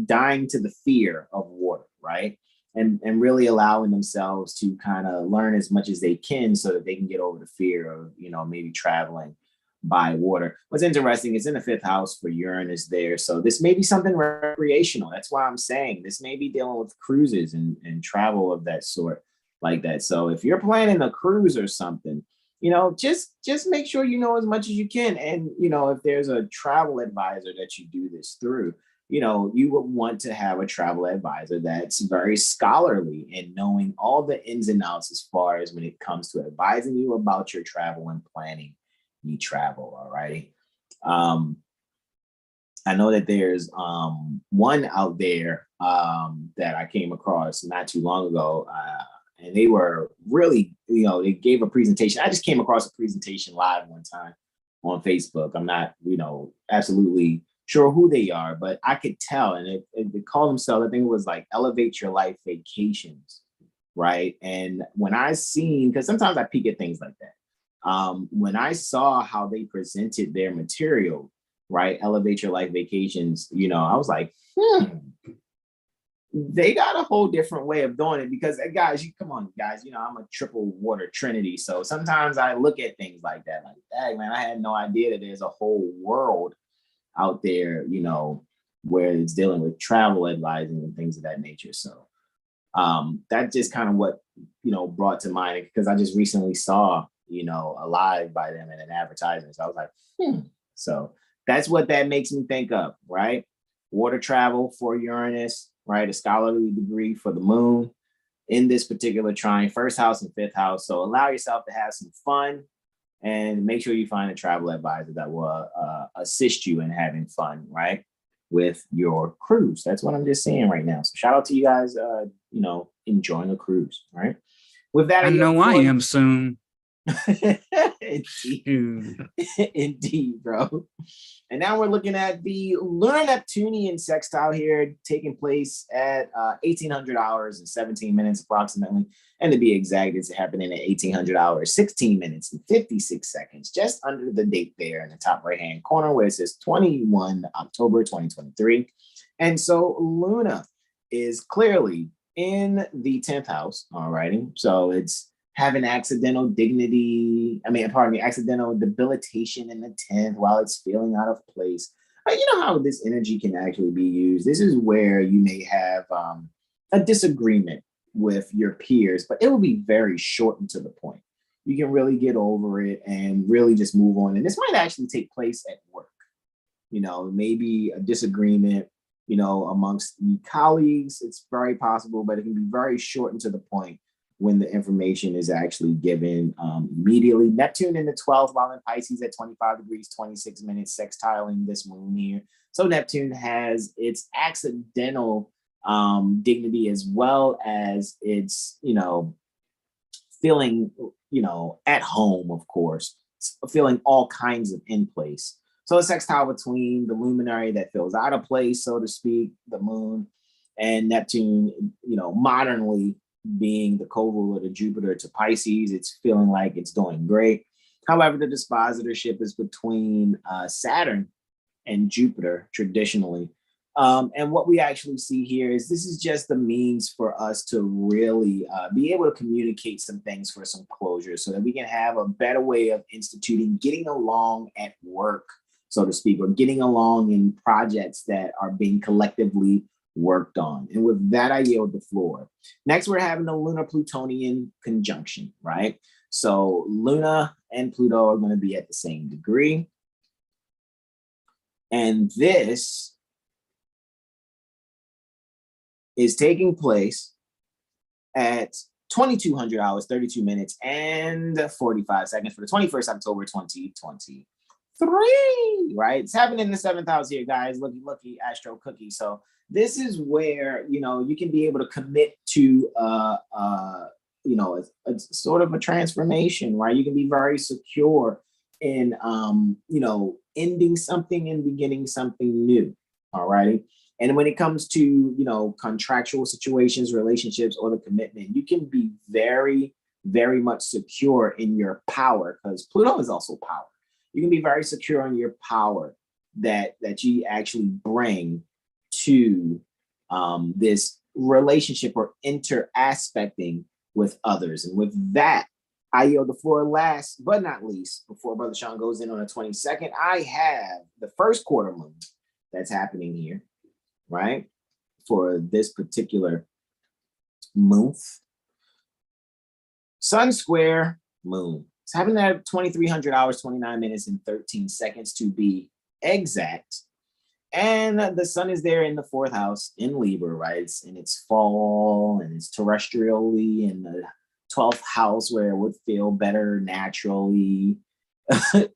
dying to the fear of water, right? And really allowing themselves to kind of learn as much as they can so that they can get over the fear of, maybe traveling by water. What's interesting, it's in the 5th house for Uranus there. So this may be something recreational. That's why I'm saying this may be dealing with cruises and travel of that sort like that. So if you're planning a cruise or something, just make sure you know as much as you can. And, if there's a travel advisor that you do this through, you would want to have a travel advisor that's very scholarly in knowing all the ins and outs as far as when it comes to advising you about your travel and planning you travel. All righty. I know that there's one out there that I came across not too long ago, and they were really, they gave a presentation. I just came across a presentation live one time on Facebook. I'm not, absolutely sure who they are, but I could tell, and they call themselves, I think it was like Elevate Your Life Vacations, right? And when I seen, because sometimes I peek at things like that. When I saw how they presented their material, right? Elevate Your Life Vacations, I was like, they got a whole different way of doing it, because guys, come on, guys, I'm a triple water trinity. So sometimes I look at things like that, like, dang, man, I had no idea that there's a whole world out there, where it's dealing with travel advising and things of that nature. So that just kind of what, brought to mind, because I just recently saw, a live by them in an advertisement. So I was like, So that's what that makes me think of, right? Water travel for Uranus, right? A scholarly degree for the moon in this particular trine, 1st house and 5th house. So allow yourself to have some fun and make sure you find a travel advisor that will assist you in having fun, right? With your cruise. That's what I'm just saying right now. So shout out to you guys, enjoying a cruise, right? With that, I know I am soon. Indeed. Dude. Indeed, bro. And now we're looking at the lunar Neptunian sextile here taking place at 1800 hours and 17 minutes approximately. And to be exact, it's happening at 1800 hours, 16 minutes and 56 seconds, just under the date there in the top right-hand corner where it says 21 October 2023. And so Luna is clearly in the 10th house, all righty. So it's having accidental accidental debilitation in the 10th while it's feeling out of place. You know how this energy can actually be used. This is where you may have a disagreement with your peers, but it will be very short and to the point. You can really get over it and really just move on. And this might actually take place at work. You know, maybe a disagreement, you know, amongst colleagues. It's very possible, but it can be very short and to the point when the information is actually given immediately. Neptune in the 12th, while in Pisces at 25 degrees, 26 minutes, sextiling this moon here. So Neptune has its accidental dignity as well as its, you know, feeling, you know, at home, of course, feeling all kinds of in place. So a sextile between the luminary that feels out of place, so to speak, the moon, and Neptune, you know, modernly being the co-ruler to Jupiter to Pisces, it's feeling like it's doing great. However, the dispositorship is between Saturn and Jupiter traditionally. And what we actually see here is this is just the means for us to really be able to communicate some things for some closure so that we can have a better way of instituting getting along at work, so to speak, or getting along in projects that are being collectively worked on. And with that, I yield the floor. Next, we're having a lunar Plutonian conjunction, right? So Luna and Pluto are going to be at the same degree. And this is taking place at 2200 hours, 32 minutes, and 45 seconds for the 21st October 2023, right? It's happening in the 7th house here, guys. Looky, Astro Cookie. So this is where, you know, you can be able to commit to, you know, a sort of a transformation, right? You can be very secure in, you know, ending something and beginning something new, all righty? And when it comes to, you know, contractual situations, relationships, or the commitment, you can be very, very much secure in your power, because Pluto is also power. You can be very secure in your power that you actually bring to this relationship or interaspecting with others. And with that, I yield the floor. Last but not least, before Brother Sean goes in on the 22nd, I have the first quarter moon that's happening here, right? For this particular month. Sun square moon. It's happening at 2300 hours, 29 minutes, and 13 seconds to be exact. And the sun is there in the 4th house in Libra, right? It's in its fall and it's terrestrially in the 12th house where it would feel better naturally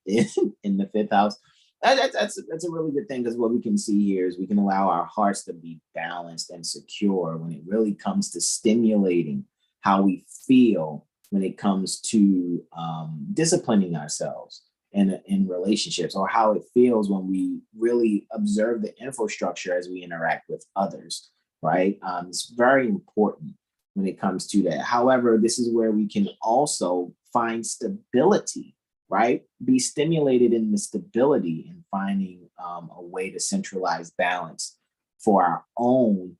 in the 5th house. That's a really good thing, because what we can see here is we can allow our hearts to be balanced and secure when it really comes to stimulating how we feel when it comes to disciplining ourselves in relationships, or how it feels when we really observe the infrastructure as we interact with others, right? It's very important when it comes to that. However, this is where we can also find stability, right? Be stimulated in the stability and finding a way to centralize balance for our own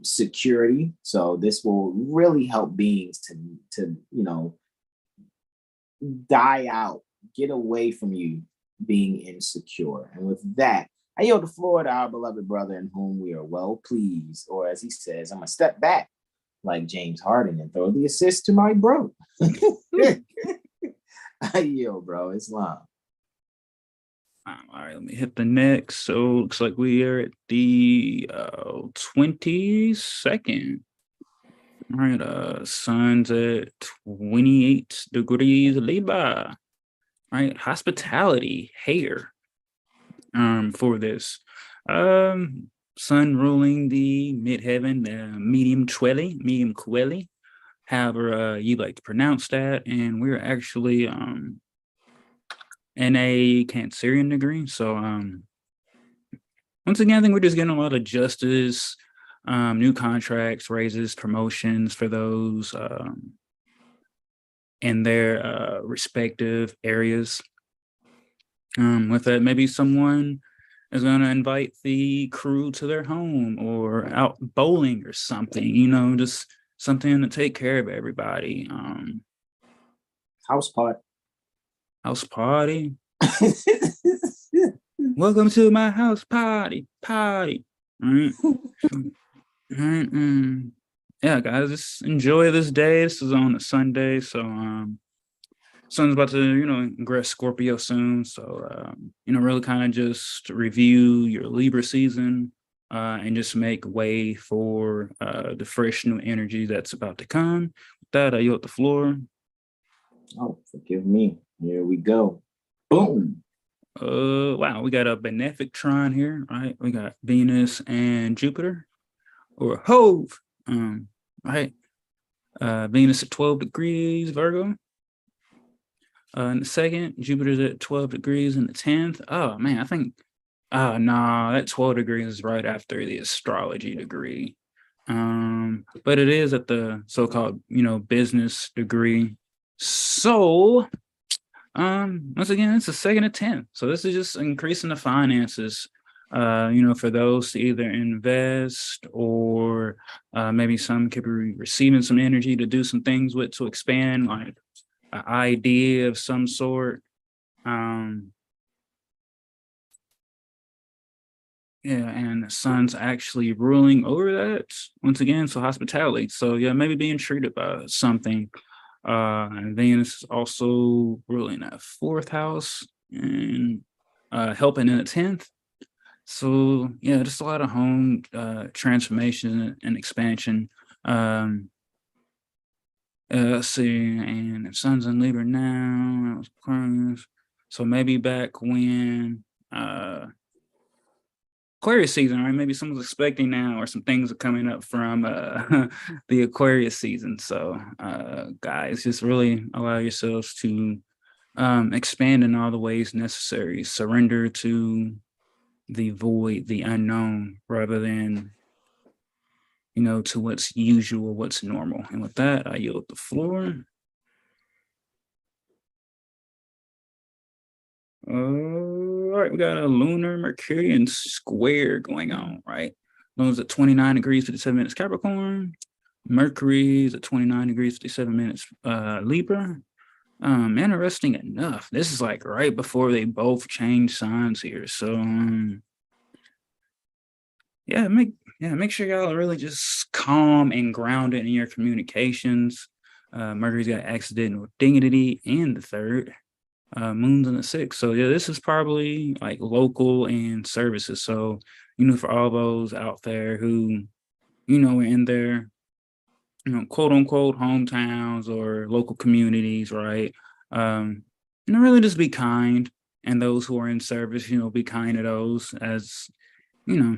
security. So this will really help beings to you know, die out, get away from you being insecure. And with that, I yield the floor to our beloved brother in whom we are well pleased, or as he says, I'm gonna step back like James Harden and throw the assist to my bro. I yield, bro. Islam. All right, let me hit the next. So looks like we are at the 22nd. All right, sun's at 28 degrees Libra. All right, hospitality, hair. For this. Sun ruling the midheaven, medium quelly, however you like to pronounce that. And we're actually in a Cancerian degree. So once again, I think we're just getting a lot of justice, new contracts, raises, promotions for those in their respective areas. With that, maybe someone is going to invite the crew to their home or out bowling or something, you know, just something to take care of everybody. House party. House party. Welcome to my house party. Right. Yeah, guys, just enjoy this day. This is on a Sunday, so sun's about to, you know, ingress Scorpio soon. So you know, really kind of just review your Libra season and just make way for the fresh new energy that's about to come. With that, I yield the floor. Oh, forgive me. Here we go. Boom. Wow, we got a benefic trine here, right? We got Venus and Jupiter, or Hove, right? Venus at 12 degrees Virgo. In the second, Jupiter's at 12 degrees in the 10th. Oh man, I think nah, that 12 degrees is right after the astrology degree. But it is at the so-called, you know, business degree. So once again, it's the second and 10th. So this is just increasing the finances, you know, for those to either invest or maybe some could be receiving some energy to do some things with to expand, like an idea of some sort. Yeah, and the sun's actually ruling over that once again. So hospitality. So yeah, maybe being treated by something. And Venus is also ruling that fourth house and helping in the 10th. So yeah, just a lot of home transformation and expansion. Let's see, and the sun's in Libra now. That was Aquarius. So maybe back when Aquarius season, right? Maybe someone's expecting now, or some things are coming up from the Aquarius season. So guys, just really allow yourselves to expand in all the ways necessary. Surrender to the void, the unknown, rather than, you know, to what's usual, what's normal. And with that, I yield the floor. All right, we got a lunar Mercurian square going on, right? Luna's at 29 degrees, 57 minutes Capricorn. Mercury's at 29 degrees, 57 minutes Libra. Interesting enough, this is like right before they both change signs here. So yeah, make sure y'all are really just calm and grounded in your communications. Mercury's got accidental dignity in the third. Moon's in the 6th. So yeah, this is probably like local and services. So, you know, for all those out there who, you know, are in their, you know, quote unquote hometowns or local communities, right? You know, really just be kind. And those who are in service, you know, be kind to those, as, you know,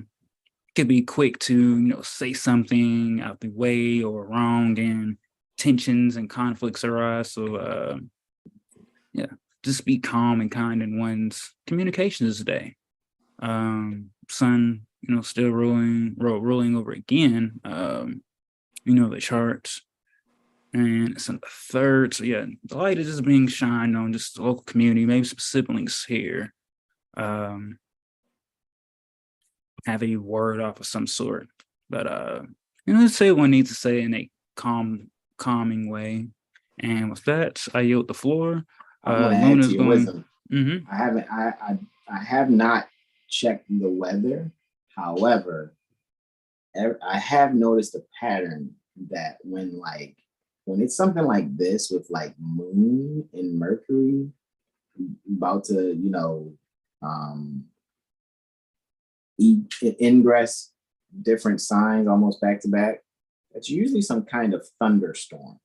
could be quick to, you know, say something out the way or wrong, and tensions and conflicts arise. So yeah, just be calm and kind in one's communications today. Sun, you know, still ruling over again, you know, the charts. And it's in the third. So yeah, the light is just being shined on just the local community, maybe some siblings here. Have a word off of some sort. But you know, let's say what one needs to say in a calming way. And with that, I yield the floor. Luna's going. Wisdom. Mm-hmm. I have not checked the weather. However, I have noticed a pattern that when it's something like this with like Moon and Mercury about to, you know, ingress different signs almost back to back, that's usually some kind of thunderstorm.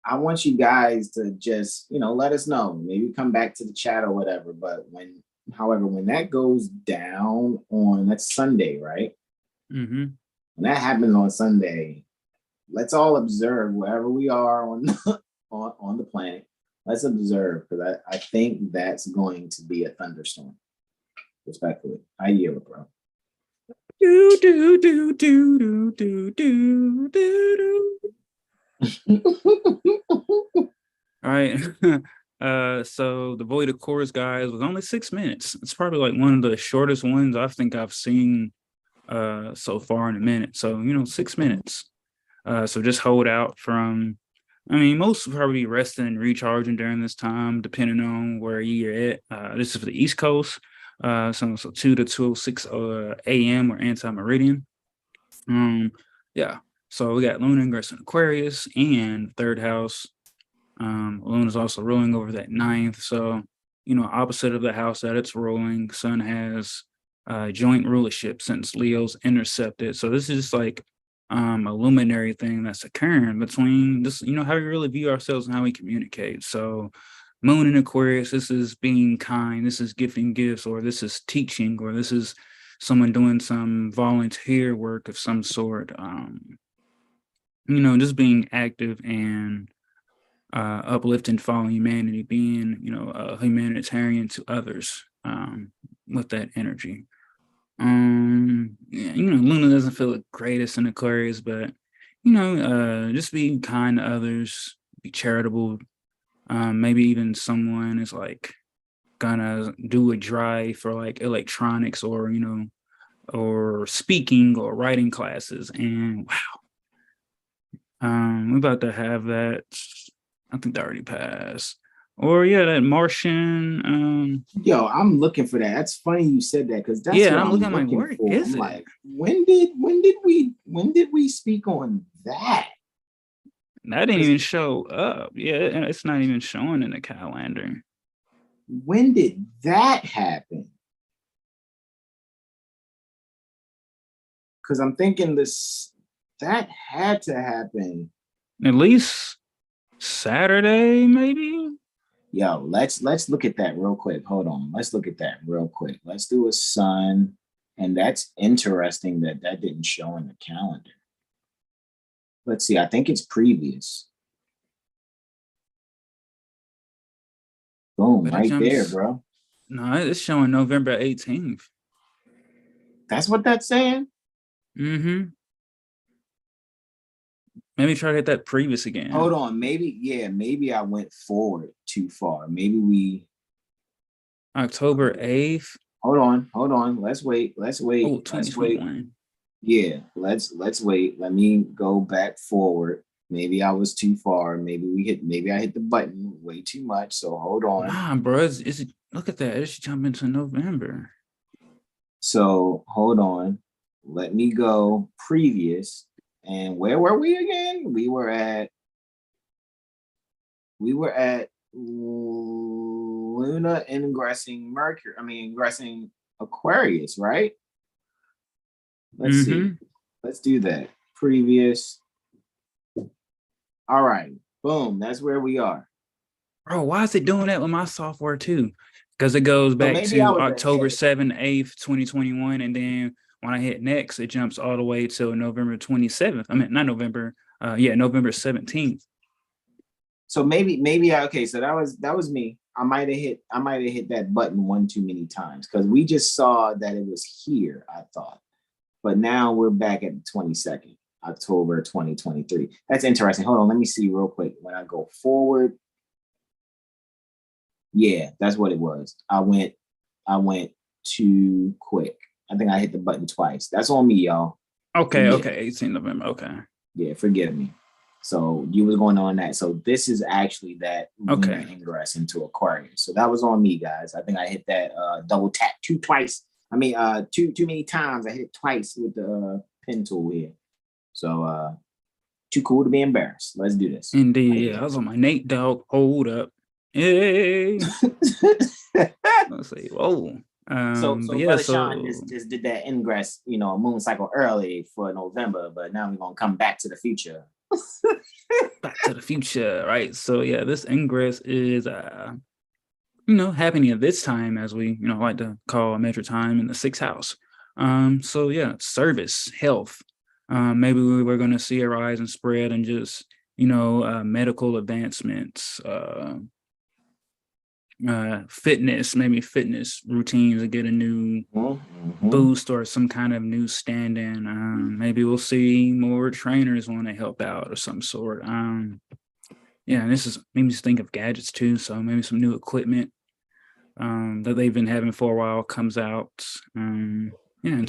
I want you guys to just, you know, let us know. Maybe come back to the chat or whatever. But when that goes down on, that's Sunday, right? Mm-hmm. When that happens on Sunday, let's all observe wherever we are on on the planet. Let's observe, because I think that's going to be a thunderstorm. Respectfully, I yield, bro. Do do do do do do do do do. All right. So the Void of Chorus, guys, was only 6 minutes. It's probably like one of the shortest ones I think I've seen so far in a minute. So 6 minutes. So just hold out from. I mean, most will probably be resting and recharging during this time, depending on where you're at. This is for the East Coast. So 2 to 2:06 a.m. or anti-meridian. Yeah. So we got Luna ingress in Aquarius and third house. Luna is also ruling over that 9th. So, opposite of the house that it's ruling, Sun has joint rulership since Leo's intercepted. So this is like a luminary thing that's occurring between this, how we really view ourselves and how we communicate. So Moon in Aquarius, this is being kind, this is giving gifts, or this is teaching, or this is someone doing some volunteer work of some sort. Just being active and uplifting fallen humanity, being, a humanitarian to others with that energy. Luna doesn't feel the greatest in Aquarius, but just be kind to others, be charitable. Maybe even someone is like gonna do a drive for like electronics or or speaking or writing classes. And wow, we're about to have that. I think that already passed. Or that Martian. Yo, I'm looking for that. That's funny you said that, because that's what I'm looking like, where for. is I'm it? like, when did we speak on that? That didn't even show up. Yeah, it's not even showing in the calendar. When did that happen? Because I'm thinking that had to happen. At least Saturday, maybe. Yo, let's look at that real quick. Hold on. Let's look at that real quick. Let's do a sun. And that's interesting that didn't show in the calendar. Let's see. I think it's previous. Boom, right there, bro. No, it's showing November 18th. That's what that's saying? Mm-hmm. Maybe try to hit that previous again. Hold on. Maybe I went forward too far. Maybe we October 8th. Hold on. Let's wait. Oh, 2021. Yeah, let's wait. Let me go back forward. Maybe I was too far. Maybe I hit the button way too much. So hold on. Nah, bro. Is it look at that. It should jump into November. So hold on. Let me go previous. And where were we again? We were at Luna ingressing ingressing Aquarius, right? Let's see. Let's do that. Previous. All right. Boom. That's where we are. Bro, why is it doing that with my software too? Because it goes back to October 7th, 8th, 2021. And then when I hit next, it jumps all the way till November 27th. I mean, not November. November 17th. So maybe okay. So that was me. I might have hit that button one too many times, because we just saw that it was here, I thought. But now we're back at the 22nd, October 2023. That's interesting. Hold on, let me see real quick. When I go forward, yeah, that's what it was. I went too quick. I think I hit the button twice. That's on me, y'all. Okay, 18 November. Okay. Yeah, forgive me. So you was going on that. So this is actually that lunar ingress into Aquarius. So that was on me, guys. I think I hit that double tap too many times. I hit it twice with the pen tool here. So too cool to be embarrassed. Let's do this. Indeed. Yeah, I was on my Nate dog. Hold up. Hey. Let's see. Whoa. Brother Sean just did that ingress, moon cycle early for November, but now we're gonna come back to the future. Back to the future, right? So yeah, this ingress is happening at this time, as we like to call a measure time, in the 6th house. So yeah, service, health, Maybe we're going to see a rise and spread and just, medical advancements, fitness routines to get a new boost or some kind of new stand-in. Maybe we'll see more trainers want to help out or some sort. And this is maybe just think of gadgets too. So maybe some new equipment that they've been having for a while comes out. And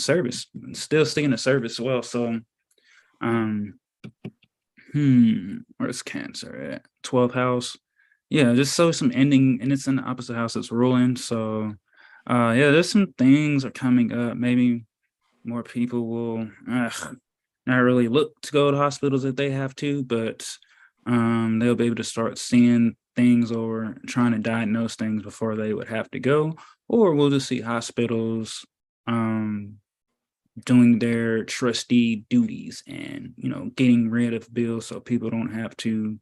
service, still sticking to service as well. So, where's Cancer at? 12th house. Yeah, just so some ending, and it's in the opposite house that's ruling. So, there's some things are coming up. Maybe more people will not really look to go to hospitals if they have to, but they'll be able to start seeing things or trying to diagnose things before they would have to go. Or we'll just see hospitals doing their trustee duties and, getting rid of bills so people don't have to,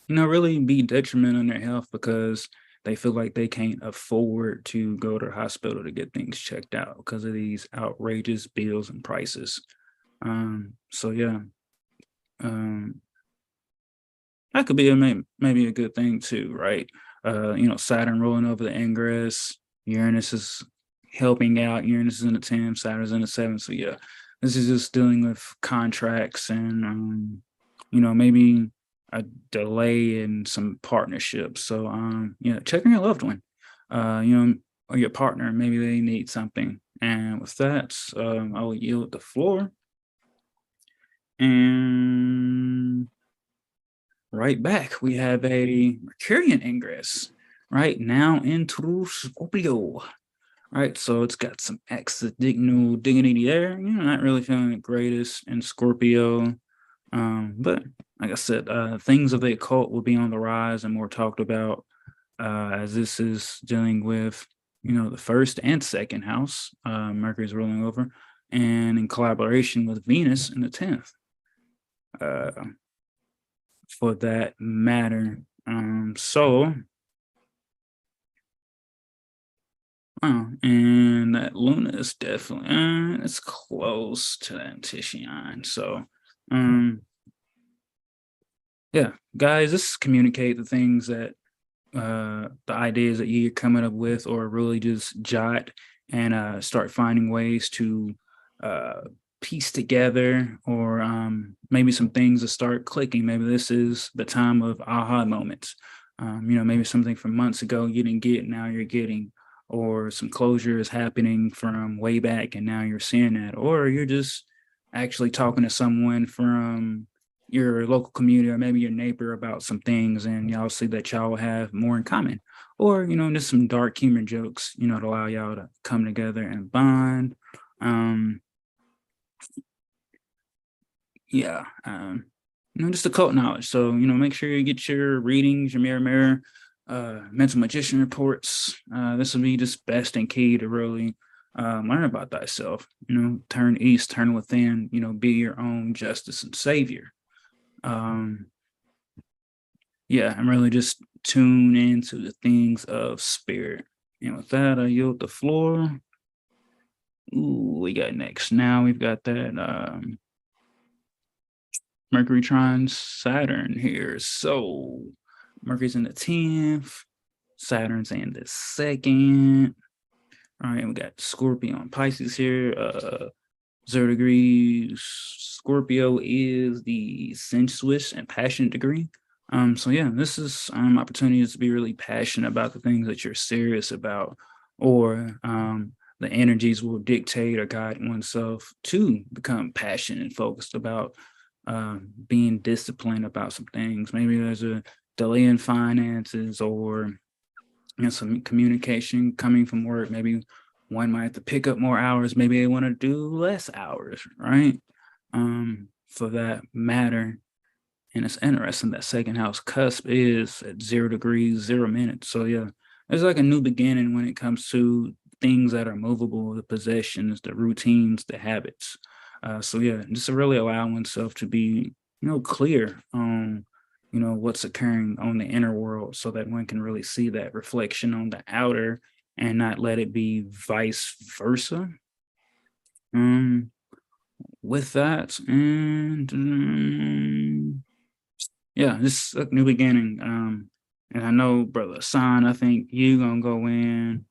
really be detrimental on their health because they feel like they can't afford to go to the hospital to get things checked out because of these outrageous bills and prices. That could be maybe a good thing too, right? Saturn rolling over the ingress, Uranus is helping out. Uranus is in the 10th, Saturn's in the 7th. So yeah, this is just dealing with contracts and maybe a delay in some partnerships. So checking your loved one, or your partner, maybe they need something. And with that, I will yield the floor. And right back, we have a Mercurian ingress right now into Scorpio. Right, so it's got some exodignal dignity there. Not really feeling the greatest in Scorpio. But like I said, things of the occult will be on the rise and more talked about as this is dealing with, the first and second house. Mercury's rolling over and in collaboration with Venus in the 10th. For that matter. And that Luna is definitely it's close to that Titian. So guys, just communicate the things that the ideas that you're coming up with, or really just jot and start finding ways to piece together, or maybe some things to start clicking. Maybe this is the time of aha moments. Maybe something from months ago you didn't get, now you're getting, or some closure is happening from way back and now you're seeing that, or you're just actually talking to someone from your local community or maybe your neighbor about some things and y'all see that y'all have more in common, or just some dark humor jokes to allow y'all to come together and bond. Just occult knowledge. So make sure you get your readings, your mirror mental magician reports. This will be just best and key to really learn about thyself. Turn east, turn within. Be your own justice and savior. And really just tune into the things of spirit. And with that, I yield the floor. Ooh, we got next. Now we've got that Mercury trine Saturn here. So Mercury's in the 10th, Saturn's in the 2nd. All right, we got Scorpio and Pisces here. 0 degrees. Scorpio is the sensuous and passionate degree. This is opportunities to be really passionate about the things that you're serious about, or the energies will dictate or guide oneself to become passionate and focused about being disciplined about some things. Maybe there's a delay in finances, or some communication coming from work. Maybe one might have to pick up more hours. Maybe they want to do less hours, right? For that matter. And it's interesting that second house cusp is at 0 degrees, 0 minutes. So yeah, there's like a new beginning when it comes to things that are movable, the possessions, the routines, the habits. Just to really allow oneself to be, clear on, what's occurring on the inner world, so that one can really see that reflection on the outer and not let it be vice versa. with that, and yeah, just a new beginning. And I know, brother Son, I think you gonna go in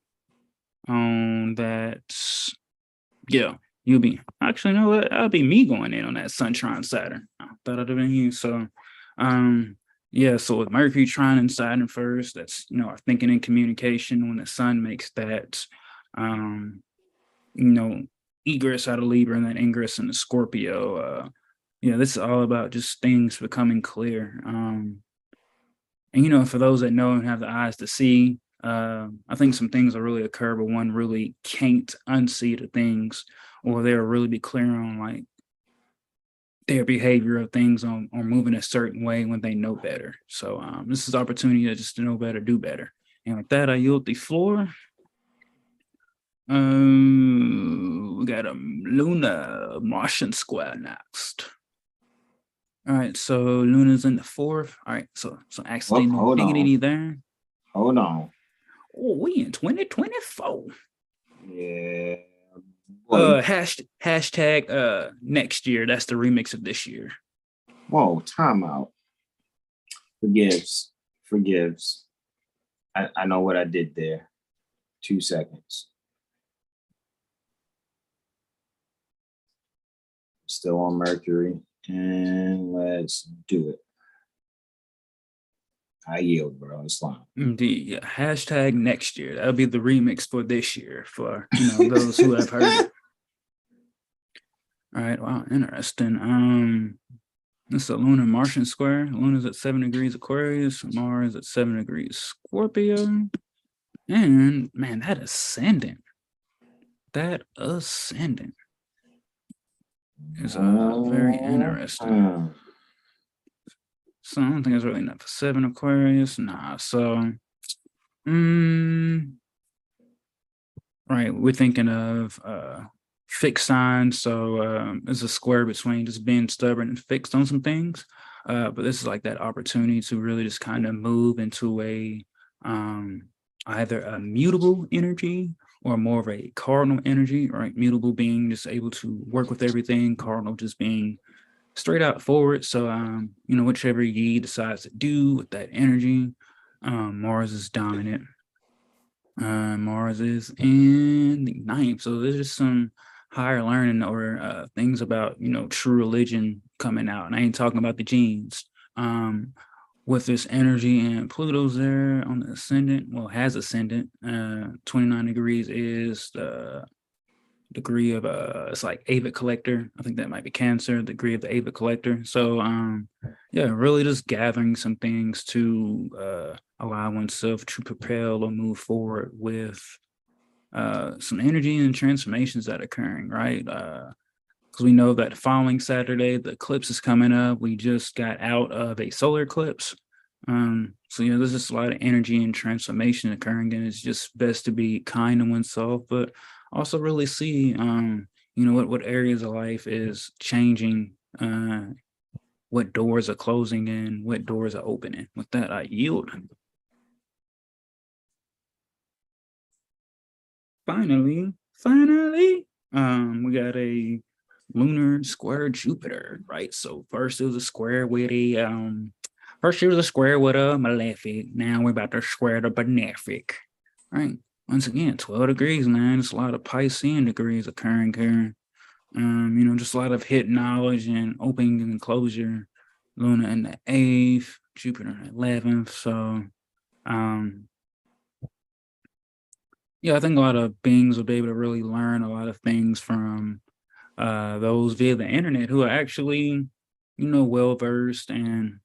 on that. Yeah, you'll be actually, you know what? That'll be me going in on that Sunshine Saturn. I thought it'd have been you. So, yeah. So with Mercury trine and Saturn first, that's our thinking and communication. When the Sun makes that, egress out of Libra and then ingress into Scorpio. This is all about just things becoming clear. And for those that know and have the eyes to see, I think some things will really occur, but one really can't unsee the things, or they'll really be clear on like their behavior of things on or moving a certain way when they know better. So this is opportunity to know better, do better. And with that, I yield the floor. We got a Luna Martian square next. All right, so Luna's in the 4th. All right, so actually no diggity there. Hold on. Oh, we in 2024. Yeah. Hashtag next year. That's the remix of this year. Whoa, timeout. Forgives. I know what I did there. 2 seconds. Still on Mercury. And let's do it. I yield, bro. It's fine. Indeed. Yeah. Hashtag next year. That'll be the remix for this year for those who have heard it. All right. Wow. Interesting. This is a lunar Martian square. Luna's at 7 degrees Aquarius. Mars at 7 degrees Scorpio. And man, that ascendant. Is very interesting. So I don't think it's really enough for 7 Aquarius. Nah. So, right. We're thinking of fixed signs. So there's a square between just being stubborn and fixed on some things. But this is like that opportunity to really just kind of move into a either a mutable energy or more of a cardinal energy, right? Mutable being just able to work with everything, cardinal just being straight out forward. So, whichever ye decides to do with that energy, Mars is dominant. Mars is in the 9th. So there's just some higher learning or things about, true religion coming out. And I ain't talking about the genes. With this energy and Pluto's there on the ascendant, has ascendant. 29 degrees is the degree of it's like avid collector. I think that might be Cancer, degree of the avid collector. So really just gathering some things to allow oneself to propel or move forward with some energy and transformations that are occurring, right? Because we know that the following Saturday, the eclipse is coming up. We just got out of a solar eclipse. There's just a lot of energy and transformation occurring, and it's just best to be kind to oneself, but also really see, what areas of life is changing, what doors are closing and what doors are opening. With that, I yield. Finally, we got a lunar square Jupiter, right? So first it was a square with a malefic. Now we're about to square the benefic, right? Once again, 12 degrees, man. It's a lot of Piscean degrees occurring here. Just a lot of hidden knowledge and opening and closure. Luna in the 8th, Jupiter in the 11th. So, I think a lot of beings will be able to really learn a lot of things from those via the internet who are actually, well-versed and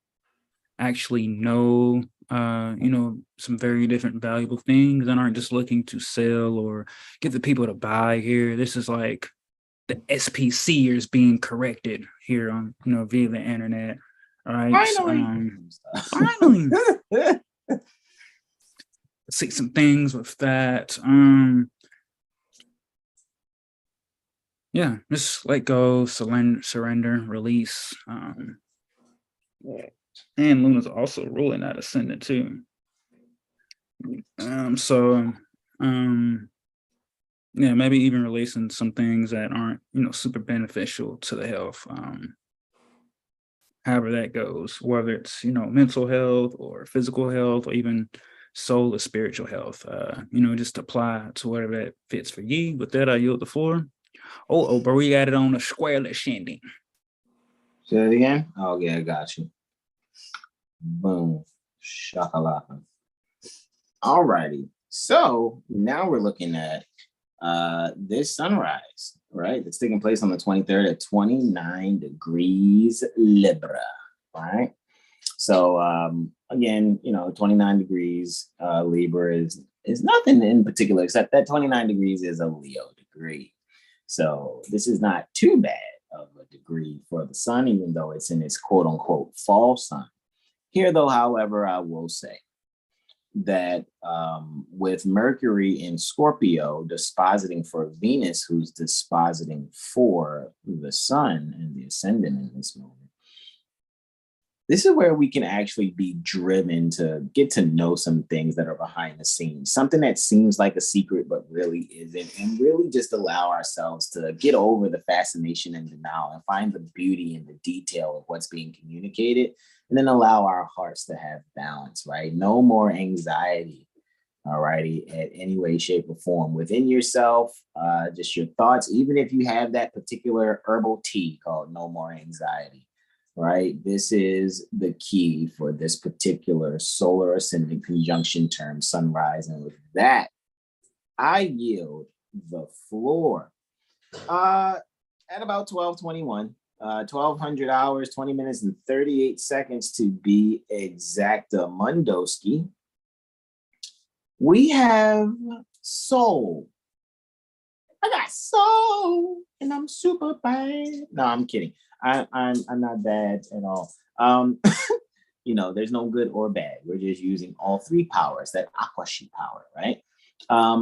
actually know, some very different valuable things and aren't just looking to sell or get the people to buy here. This is like the SPCers being corrected here on, via the internet. All right. Finally. See some things with that. Just let go, surrender, release. And Luna's also ruling that ascendant too. Yeah, maybe even releasing some things that aren't, super beneficial to the health. However that goes, whether it's, mental health or physical health or even soul or spiritual health, just apply to whatever that fits for you. With that, I yield the floor. But we got it on a squarely shandy. Say it again. Oh, yeah, I got you. Boom. Shakalaka. All righty. So now we're looking at this sunrise, right? That's taking place on the 23rd at 29 degrees Libra, right? So again, 29 degrees Libra is nothing in particular, except that 29 degrees is a Leo degree. So this is not too bad of a degree for the sun, even though it's in its quote unquote fall sign. Here, though, however, I will say that with Mercury in Scorpio dispositing for Venus, who's dispositing for the sun and the ascendant in this moment, this is where we can actually be driven to get to know some things that are behind the scenes, something that seems like a secret but really isn't, and really just allow ourselves to get over the fascination and denial and find the beauty and the detail of what's being communicated, and then allow our hearts to have balance, right? No more anxiety, all righty, at any way, shape, or form within yourself, just your thoughts, even if you have that particular herbal tea called No More Anxiety. Right? This is the key for this particular solar ascendant conjunction term, sunrise. And with that, I yield the floor at about 12:21, 1200 hours, 20 minutes, and 38 seconds to be exactamundoski. We have soul. I got soul, and I'm super bad. No, I'm kidding. I'm not bad at all. There's no good or bad. We're just using all three powers, that Aquashi power, right?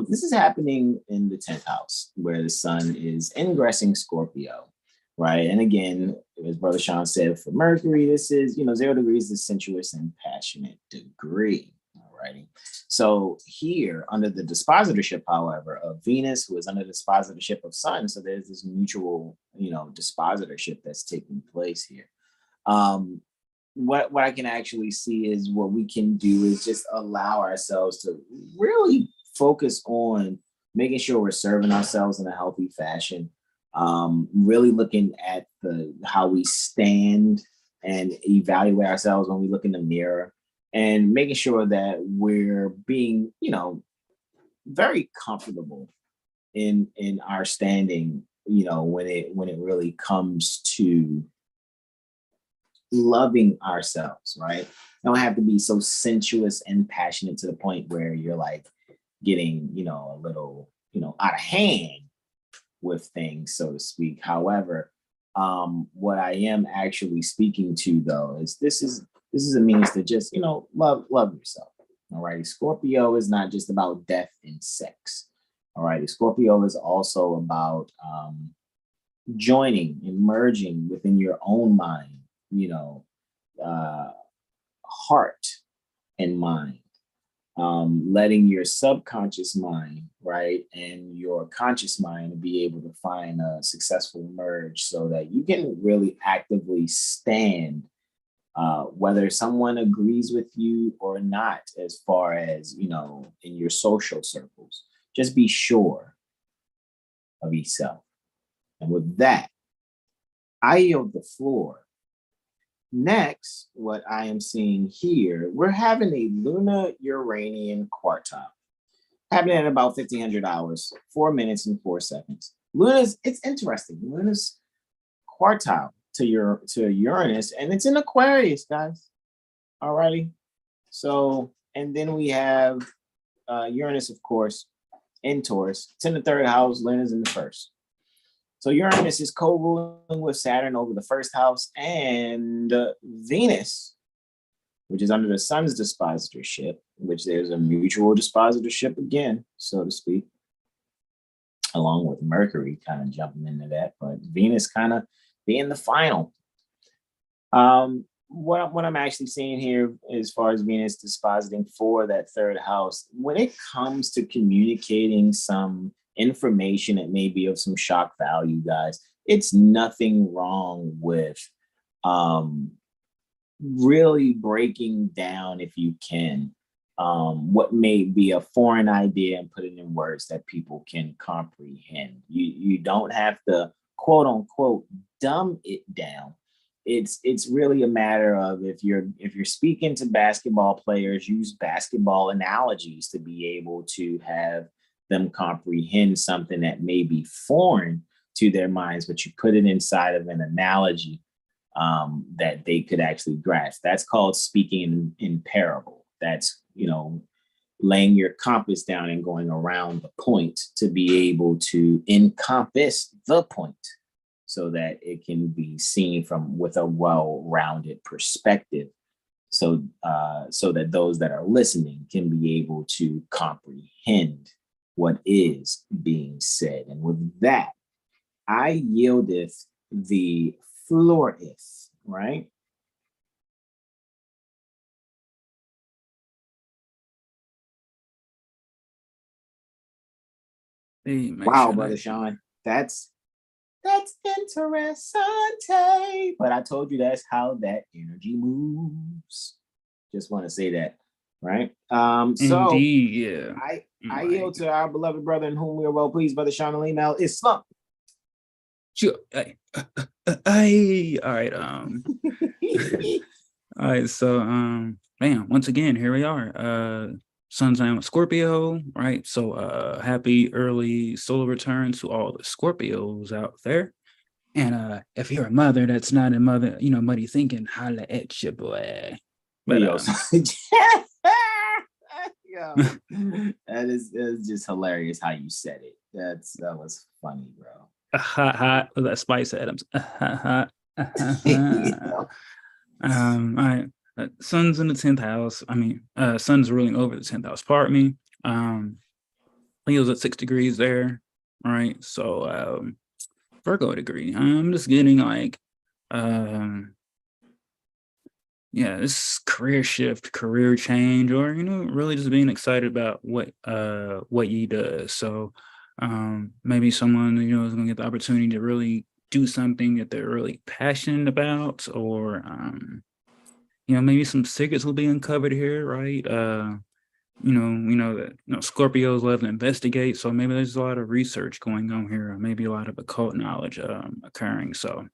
This is happening in the 10th house, where the sun is ingressing Scorpio, right? And again, as Brother Sean said, for Mercury, this is, 0 degrees, the sensuous and passionate degree. Alrighty. So here, under the dispositorship, however, of Venus, who is under the dispositorship of Sun, so there's this mutual, dispositorship that's taking place here. What I can actually see is what we can do is just allow ourselves to really focus on making sure we're serving ourselves in a healthy fashion. Really looking at how we stand and evaluate ourselves when we look in the mirror, and making sure that we're being, very comfortable in our standing, when it really comes to loving ourselves, right? Don't have to be so sensuous and passionate to the point where you're like getting, a little, out of hand with things, so to speak. However, what I am actually speaking to, though, is this is a means to just, love yourself. All righty. Scorpio is not just about death and sex. All righty. Scorpio is also about joining and merging within your own mind, heart and mind, letting your subconscious mind, right, and your conscious mind be able to find a successful merge so that you can really actively stand whether someone agrees with you or not, as far as, in your social circles. Just be sure of yourself. And with that, I yield the floor. Next, what I am seeing here, we're having a Luna-Uranian quartile happening at about 1500 hours, 4 minutes and 4 seconds. It's interesting. Luna's quartile to Uranus, and it's in Aquarius, guys. All righty. So, and then we have Uranus, of course, in Taurus. It's in the 3rd house. Luna's in the 1st. So Uranus is co-ruling with Saturn over the 1st house, and Venus, which is under the sun's dispositorship, which there's a mutual dispositorship again, so to speak, along with Mercury kind of jumping into that, but Venus kind of being the final. What I'm actually seeing here, as far as Venus dispositing for that 3rd house, when it comes to communicating some information that may be of some shock value, guys. It's nothing wrong with really breaking down, if you can, what may be a foreign idea and put it in words that people can comprehend. You don't have to quote unquote dumb it down. It's really a matter of, if you're speaking to basketball players, use basketball analogies to be able to have them comprehend something that may be foreign to their minds, but you put it inside of an analogy that they could actually grasp. That's called speaking in parable. That's, laying your compass down and going around the point to be able to encompass the point, so that it can be seen with a well-rounded perspective, so that those that are listening can be able to comprehend what is being said. And with that, I yieldeth the flooreth, right? Hey, Wow, Brother Sean, that's interesting. But I told you that's how that energy moves. Just want to say that, right? So indeed, yeah. I yield to our beloved brother in whom we are well pleased, Brother Sean Alimel Islam. Sure. All right. All right. So, man, once again, here we are. Sun sign with Scorpio, right? So, happy early solar return to all the Scorpios out there. And if you're a mother that's not a mother, muddy thinking, holla at your boy. But Yo, that is just hilarious how you said it. That was funny, bro. That Spice Adams. All right. Sun's in the 10th house. Sun's ruling over the 10th house. Pardon me. Leo's at 6 degrees there. Right. So Virgo degree. I'm just getting this career shift, career change, or really just being excited about what you does. So maybe someone is gonna get the opportunity to really do something that they're really passionate about, or maybe some secrets will be uncovered here, right? We know that Scorpios love to investigate, so maybe there's a lot of research going on here, or maybe a lot of occult knowledge occurring. So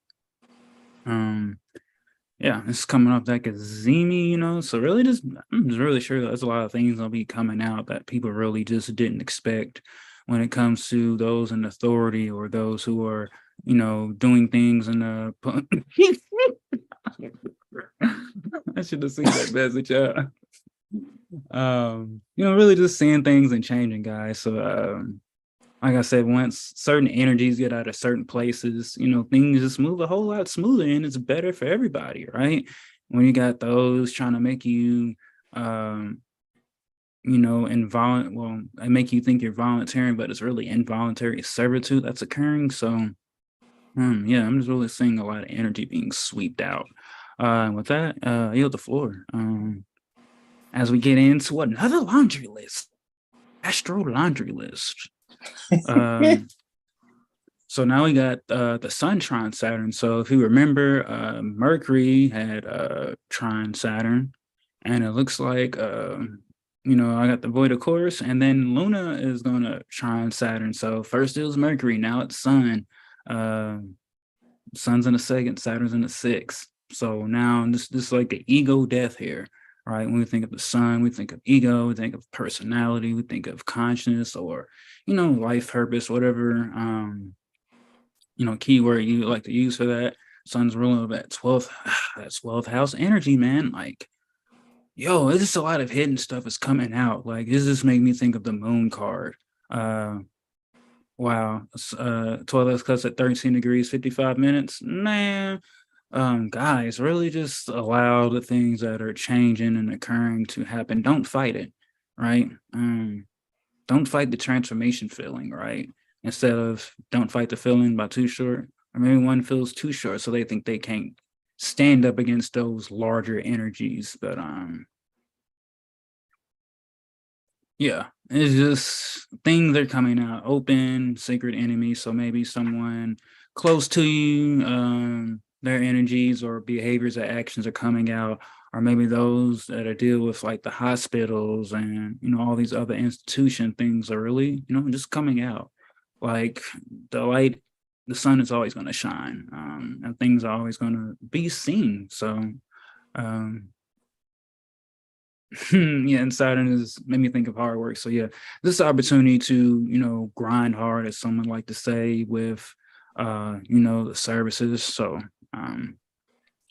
it's coming off that Kazemi, so really I'm just really sure that there's a lot of things that'll be coming out that people really just didn't expect when it comes to those in authority, or those who are, doing things in the I should have seen that message. Really just seeing things and changing, guys. So like I said, once certain energies get out of certain places, things just move a whole lot smoother, and it's better for everybody, right? When you got those trying to make you make you think you're volunteering, but it's really involuntary servitude that's occurring. So I'm just really seeing a lot of energy being swept out. And with that, I yield the floor. As we get into another laundry list, Astro laundry list. So now we got the Sun trine Saturn. So if you remember, Mercury had trine Saturn, and it looks like I got the void of course, and then Luna is gonna trine Saturn. So first it was Mercury, now it's Sun. Sun's in the second, Saturn's in the sixth. So now this is like the ego death here, right? When we think of the Sun, we think of ego, we think of personality, we think of consciousness, or life purpose, whatever keyword you like to use for that. Sun's ruling of that 12th house energy, man. Like, yo, it's just a lot of hidden stuff is coming out. Like, this just make me think of the moon card. Wow. 12 house cuts at 13 degrees, 55 minutes. Man, guys, really just allow the things that are changing and occurring to happen. Don't fight it, right? Don't fight the transformation feeling, right? Instead of don't fight the feeling by too short, or maybe one feels too short, so they think they can't stand up against those larger energies. But it's just things are coming out, open, secret enemies. So maybe someone close to you, their energies or behaviors or actions are coming out, or maybe those that are deal with like the hospitals and all these other institution things are really just coming out. Like the light, the sun is always going to shine, and things are always going to be seen. So um yeah, and Saturn is made me think of hard work. So yeah, this opportunity to grind hard, as someone like to say, with the services. So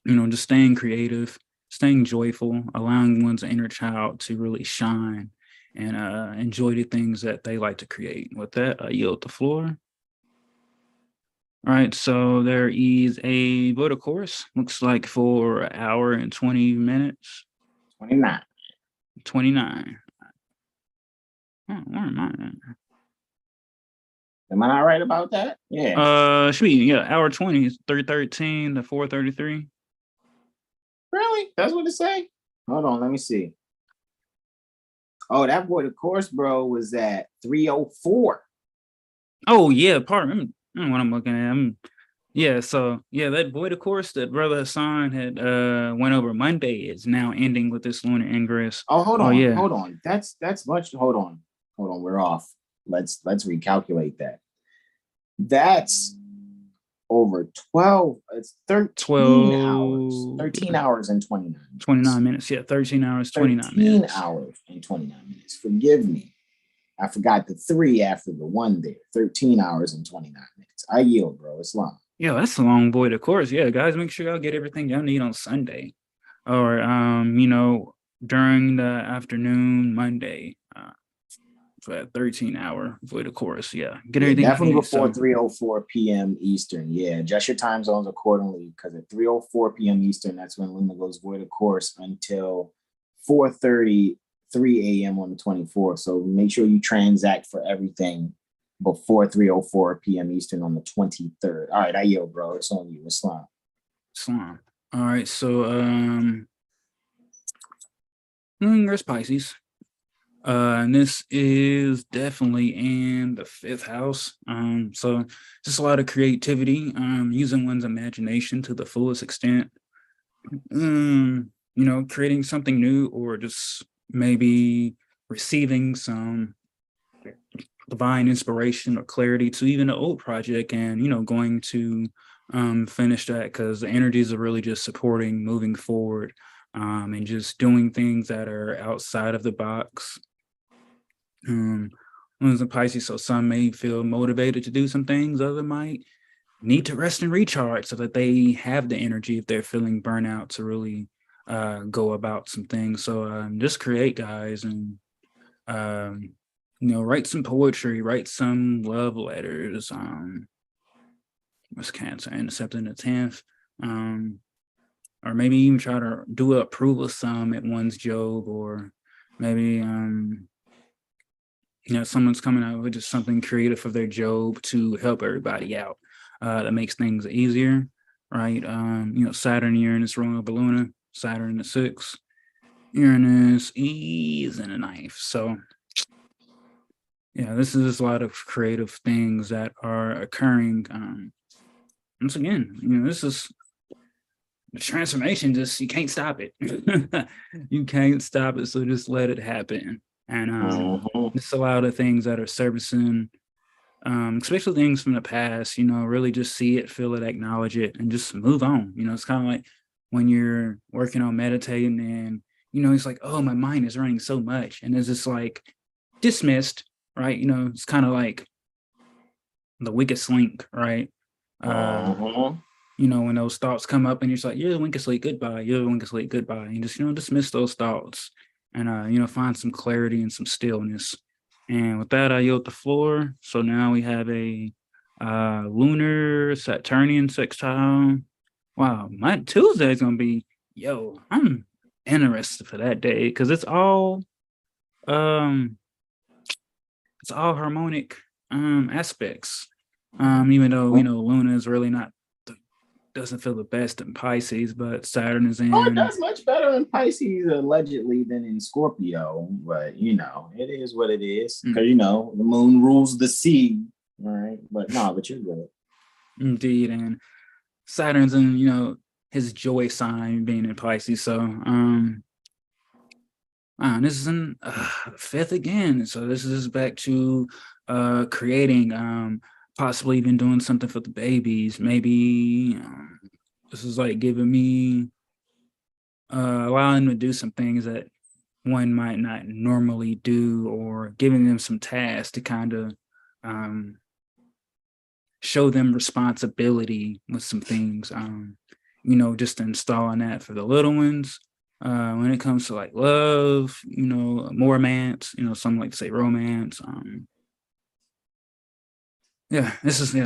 just staying creative, staying joyful, allowing one's inner child to really shine and enjoy the things that they like to create. With that, I yield the floor. All right, so there is a voter course. Looks like for an hour and 20 minutes. 29. 29. Oh, where am I at? Am I not right about that? Yeah. Should be hour 20 is 3:13 to 4:33. Really? That's what it say? Hold on, let me see. Oh, that boy, the course, bro, was at 3:04. Oh yeah, pardon me. What I'm looking at. That void of course that Brother Hassan had went over Monday is now ending with this lunar ingress. Oh, hold on. That's much. Hold on. We're off. Let's recalculate that. That's over 12. It's 13 hours. 13 hours and 29 minutes. 29 minutes. Yeah, 13 hours, 29 minutes. 13 hours and 29 minutes. Forgive me. I forgot the 3 after the 1 there. 13 hours and 29 minutes. I yield, bro. It's long. Yeah, that's a long void of course. Yeah, guys, make sure y'all get everything y'all need on Sunday. Or during the afternoon Monday. For that 13-hour void of course. Yeah. Get everything definitely before 3:04 p.m. Eastern. Yeah, adjust your time zones accordingly, because at 3:04 p.m. Eastern, that's when Luna goes void of course until 4:33 a.m. on the 24th. So make sure you transact for everything before 3:04 p.m. Eastern on the 23rd. All right, I yield, bro. It's on you. Islam. All right, so there's Pisces. And this is definitely in the 5th house. So just a lot of creativity, using one's imagination to the fullest extent. Creating something new, or just maybe receiving some divine inspiration or clarity to even an old project, and going to finish that, because the energies are really just supporting moving forward, and just doing things that are outside of the box. Moon's in Pisces, so some may feel motivated to do some things, others might need to rest and recharge so that they have the energy, if they're feeling burnout, to really go about some things. So just create, guys, and write some poetry, write some love letters. What's Cancer? Intercept in the 10th. Or maybe even try to do an approval sum at one's job, or maybe someone's coming out with just something creative for their job to help everybody out. That makes things easier, right? Saturn, Uranus, wrong over Luna, Saturn in the 6th, Uranus is in the 9th. So yeah, this is a lot of creative things that are occurring. Once again, this is the transformation. Just, you can't stop it. You can't stop it. So just let it happen. And just a lot of things that are servicing, especially things from the past, really just see it, feel it, acknowledge it, and just move on. It's kind of like when you're working on meditating and, it's like, oh, my mind is running so much. And it's just like dismissed, right? It's kind of like the weakest link, right? When those thoughts come up and you're just like, you're the weakest link, goodbye. You're the weakest link, goodbye. And just, dismiss those thoughts. And find some clarity and some stillness. And with that, I yield the floor. So now we have a lunar Saturnian sextile. Wow, my Tuesday is gonna be, I'm interested for that day, because it's all harmonic aspects. Even though Luna is really not the doesn't feel the best in Pisces, but Saturn is in. Oh, it does much better in Pisces allegedly than in Scorpio, but it is what it is. Because the moon rules the sea, all right? But no, but you're good. Indeed, and Saturn's in his joy sign being in Pisces, so this is in fifth again. So this is back to creating, possibly even doing something for the babies. Maybe this is like giving me allowing them to do some things that one might not normally do, or giving them some tasks to kind of show them responsibility with some things. Just installing that for the little ones. When it comes to like love, more romance, some like to say romance. This is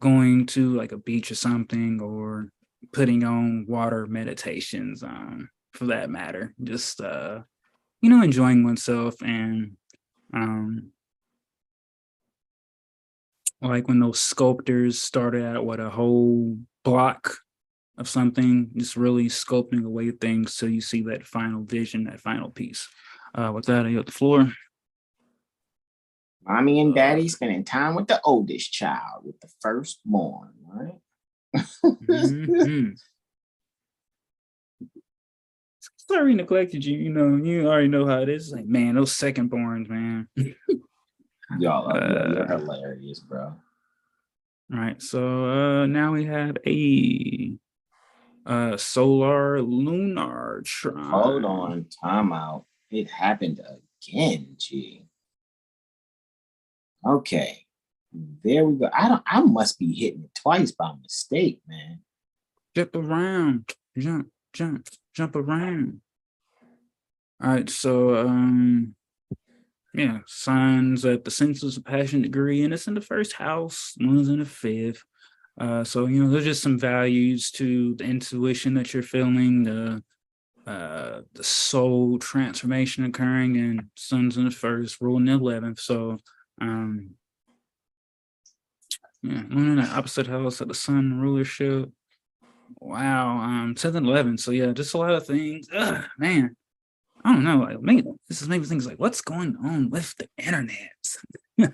going to like a beach or something, or putting on water meditations, for that matter. Just enjoying oneself, and like when those sculptors started out with a whole block of something, just really sculpting away things so you see that final vision, that final piece. With that, I yield the floor. Mommy and daddy spending time with the oldest child, with the firstborn, right? Mm-hmm. Sorry, neglected you. You already know how it is. Like, man, those secondborns, man. Y'all you're hilarious, bro. All right, so now we have a solar lunar trine. Hold on, time out. It happened again, G. Okay, there we go. I must be hitting it twice by mistake, man. Jump around, jump around. All right, so signs at the senses of passion degree, and it's in the first house, moon's in the fifth. So there's just some values to the intuition that you're feeling, the soul transformation occurring, and sun's in the first, ruling the 11th. So moon in the opposite house of the sun rulership. Wow, 10th and 11th. So just a lot of things. Man, I don't know. Like, this is maybe things like, what's going on with the internet?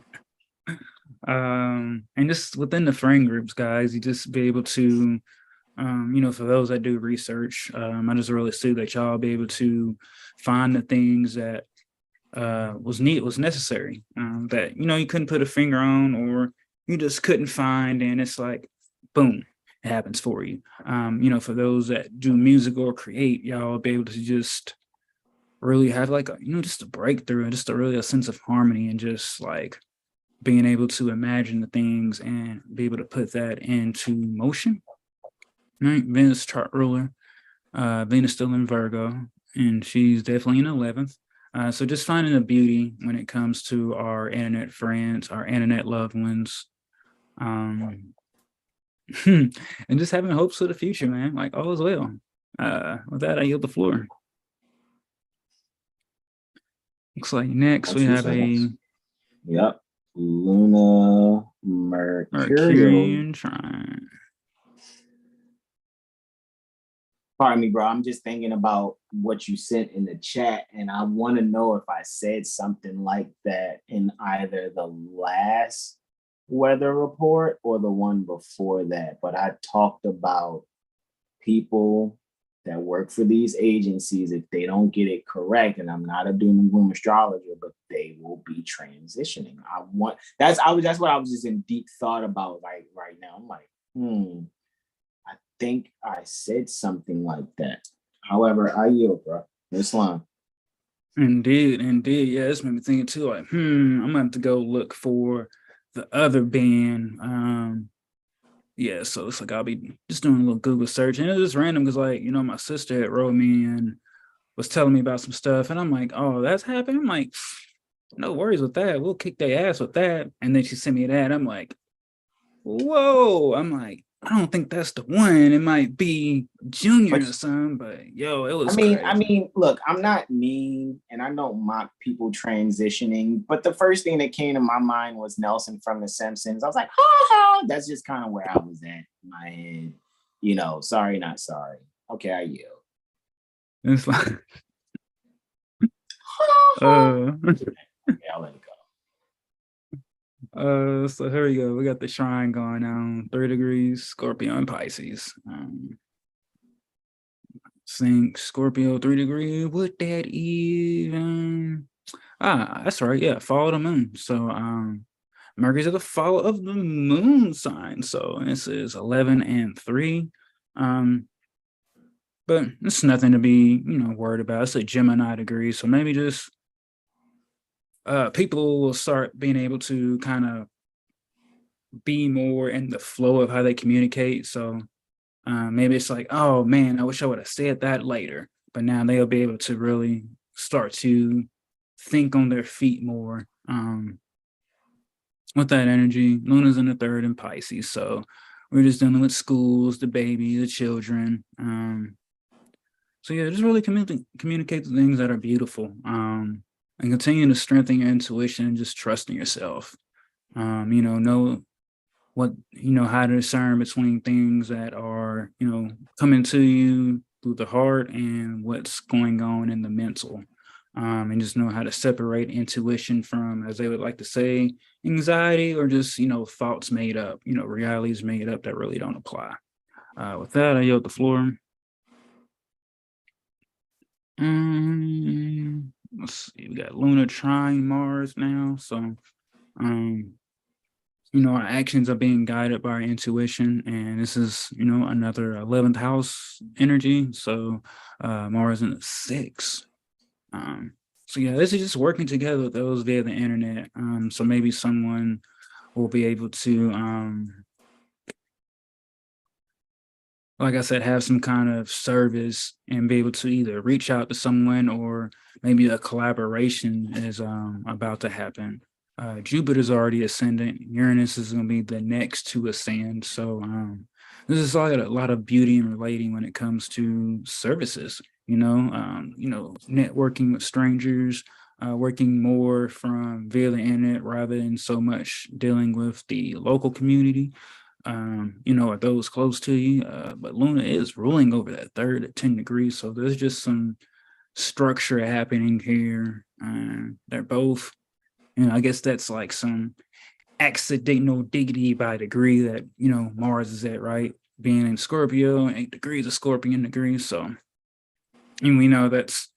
And just within the friend groups, guys, you just be able to, for those that do research, I just really see that y'all be able to find the things that was necessary, that you couldn't put a finger on, or you just couldn't find, and it's like, boom, it happens for you. For those that do music or create, y'all be able to just really have like just a breakthrough, and just a sense of harmony, and just like being able to imagine the things and be able to put that into motion. Right, Venus chart ruler, Venus still in Virgo, and she's definitely in 11th. So just finding the beauty when it comes to our internet friends, our internet loved ones, and just having hopes for the future, man. Like, all is well. With that, I yield the floor. Looks like next we have Yep. Luna Mercurial trine. Pardon me, bro. I'm just thinking about what you sent in the chat, and I want to know if I said something like that in either the last weather report or the one before that. But I talked about people that work for these agencies, if they don't get it correct, and I'm not a doom and gloom astrologer, but they will be transitioning. That's what I was just in deep thought about, like, right now. I'm like, I think I said something like that. However, I yield, bro. Islam. Indeed. Yeah, this made me thinking too, like, I'm gonna have to go look for the other band. So it's like I'll be just doing a little Google search, and it was just random because, like, my sister had wrote me and was telling me about some stuff, and I'm like, oh, that's happening. I'm like, no worries with that. We'll kick their ass with that. And then she sent me that. I'm like, whoa. I'm like, I don't think that's the one. It might be Junior or something, but it was crazy. I mean, look, I'm not mean, and I don't mock people transitioning, but the first thing that came to my mind was Nelson from The Simpsons. I was like, ha ha. That's just kind of where I was at in my head. sorry, not sorry. Okay, I yield. It's like, Okay, I'll let it go. so here we go. We got the trine going on, 3 degrees, Scorpio and Pisces. Sync Scorpio 3 degree. Would that even? That's right. Yeah, follow the moon. So Mercury's at the follow of the moon sign. So this is 11 and 3. But it's nothing to be, worried about. It's a Gemini degree. So maybe just people will start being able to kind of be more in the flow of how they communicate. So maybe it's like, oh man, I wish I would have said that later. But now they'll be able to really start to think on their feet more with that energy. Luna's in the 3rd in Pisces. So we're just dealing with schools, the baby, the children. So yeah, just really communicate the things that are beautiful and continue to strengthen your intuition and just trust in yourself. Know what, how to discern between things that are, coming to you through the heart and what's going on in the mental. And just know how to separate intuition from, as they would like to say, anxiety or just, thoughts made up, realities made up that really don't apply. With that, I yield the floor. Let's see, we got Luna trine Mars now. So, our actions are being guided by our intuition, and this is, another 11th house energy. So, Mars in the 6th. So yeah, this is just working together with those via the internet. So maybe someone will be able to, like I said, have some kind of service and be able to either reach out to someone or maybe a collaboration is about to happen. Jupiter's already ascendant. Uranus is going to be the next to ascend. So this is a lot of beauty in relating when it comes to services. Networking with strangers, working more from via the internet rather than so much dealing with the local community. Or those close to you. But Luna is ruling over that 3rd at 10 degrees. So there's just some structure happening here. They're both, I guess that's like some accidental dignity by degree that, Mars is at, right? Being in Scorpio, 8 degrees of Scorpion degrees. So, and we know that's,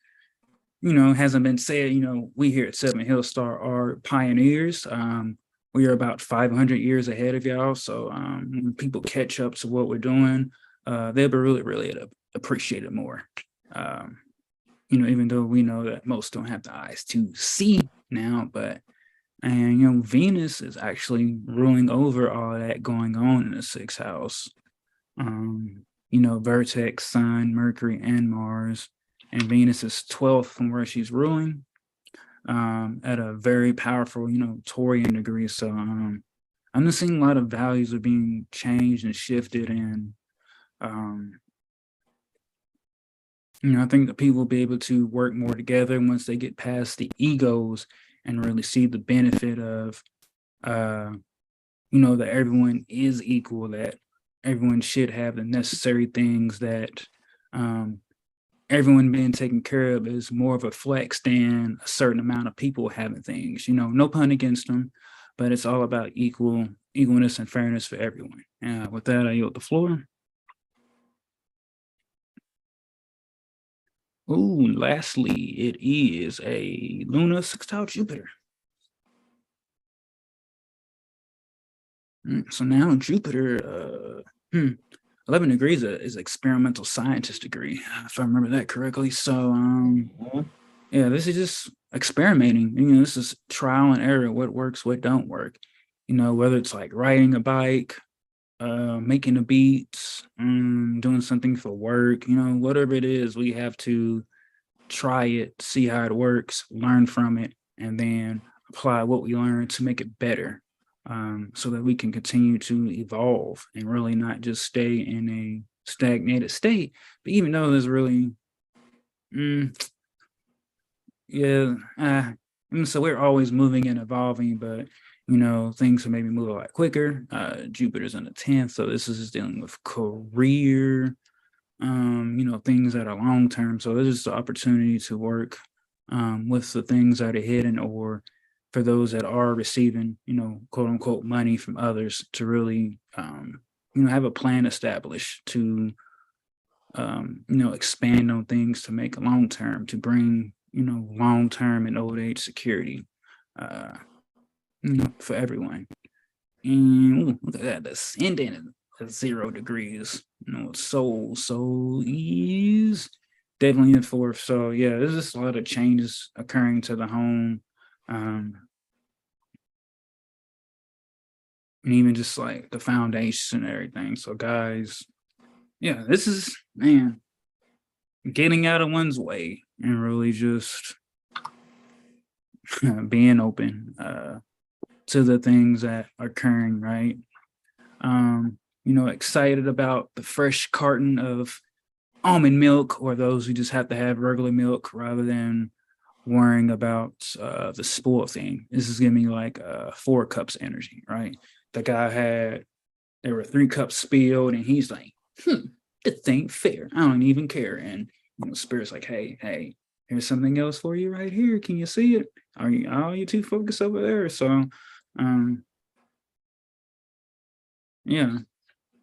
hasn't been said, we here at 7 Hill Star are pioneers. We are about 500 years ahead of y'all. So when people catch up to what we're doing, they'll be really, really appreciate it more. Even though we know that most don't have the eyes to see now, and Venus is actually ruling over all that going on in the 6th house. Vertex, Sun, Mercury, and Mars. And Venus is 12th from where she's ruling. At a very powerful, Taurian degree. So I'm just seeing a lot of values are being changed and shifted. And, I think that people will be able to work more together once they get past the egos and really see the benefit of, that everyone is equal, that everyone should have the necessary things, that everyone being taken care of is more of a flex than a certain amount of people having things. No pun against them, but it's all about equalness and fairness for everyone. With that, I yield the floor. Lastly, it is a Luna 6th house Jupiter. So now Jupiter, 11 degrees is experimental scientist degree, if I remember that correctly. So, yeah, this is just experimenting. This is trial and error. What works, what don't work. Whether it's like riding a bike, making the beats, doing something for work, whatever it is, we have to try it, see how it works, learn from it, and then apply what we learn to make it better. So that we can continue to evolve and really not just stay in a stagnated state. But even though there's really, so we're always moving and evolving, but things will maybe move a lot quicker. Jupiter's in the 10th, so this is dealing with career, things that are long term. So there's just the opportunity to work with the things that are hidden, or for those that are receiving, quote unquote, money from others, to really, have a plan established to, expand on things to make a long term, to bring, long term and old age security, for everyone. And look at that, the ascendant at 0 degrees. Soul is definitely in 4th. So yeah, there's just a lot of changes occurring to the home. And even just like the foundation and everything. So guys, yeah, this is, man, getting out of one's way and really just being open to the things that are occurring, right? Excited about the fresh carton of almond milk, or those who just have to have regular milk rather than worrying about the spoil thing. This is giving me like 4 cups energy, right? The guy there were 3 cups spilled, and he's like, this ain't fair. I don't even care. And Spirit's like, hey, here's something else for you right here. Can you see it? Are you too focused over there? So yeah.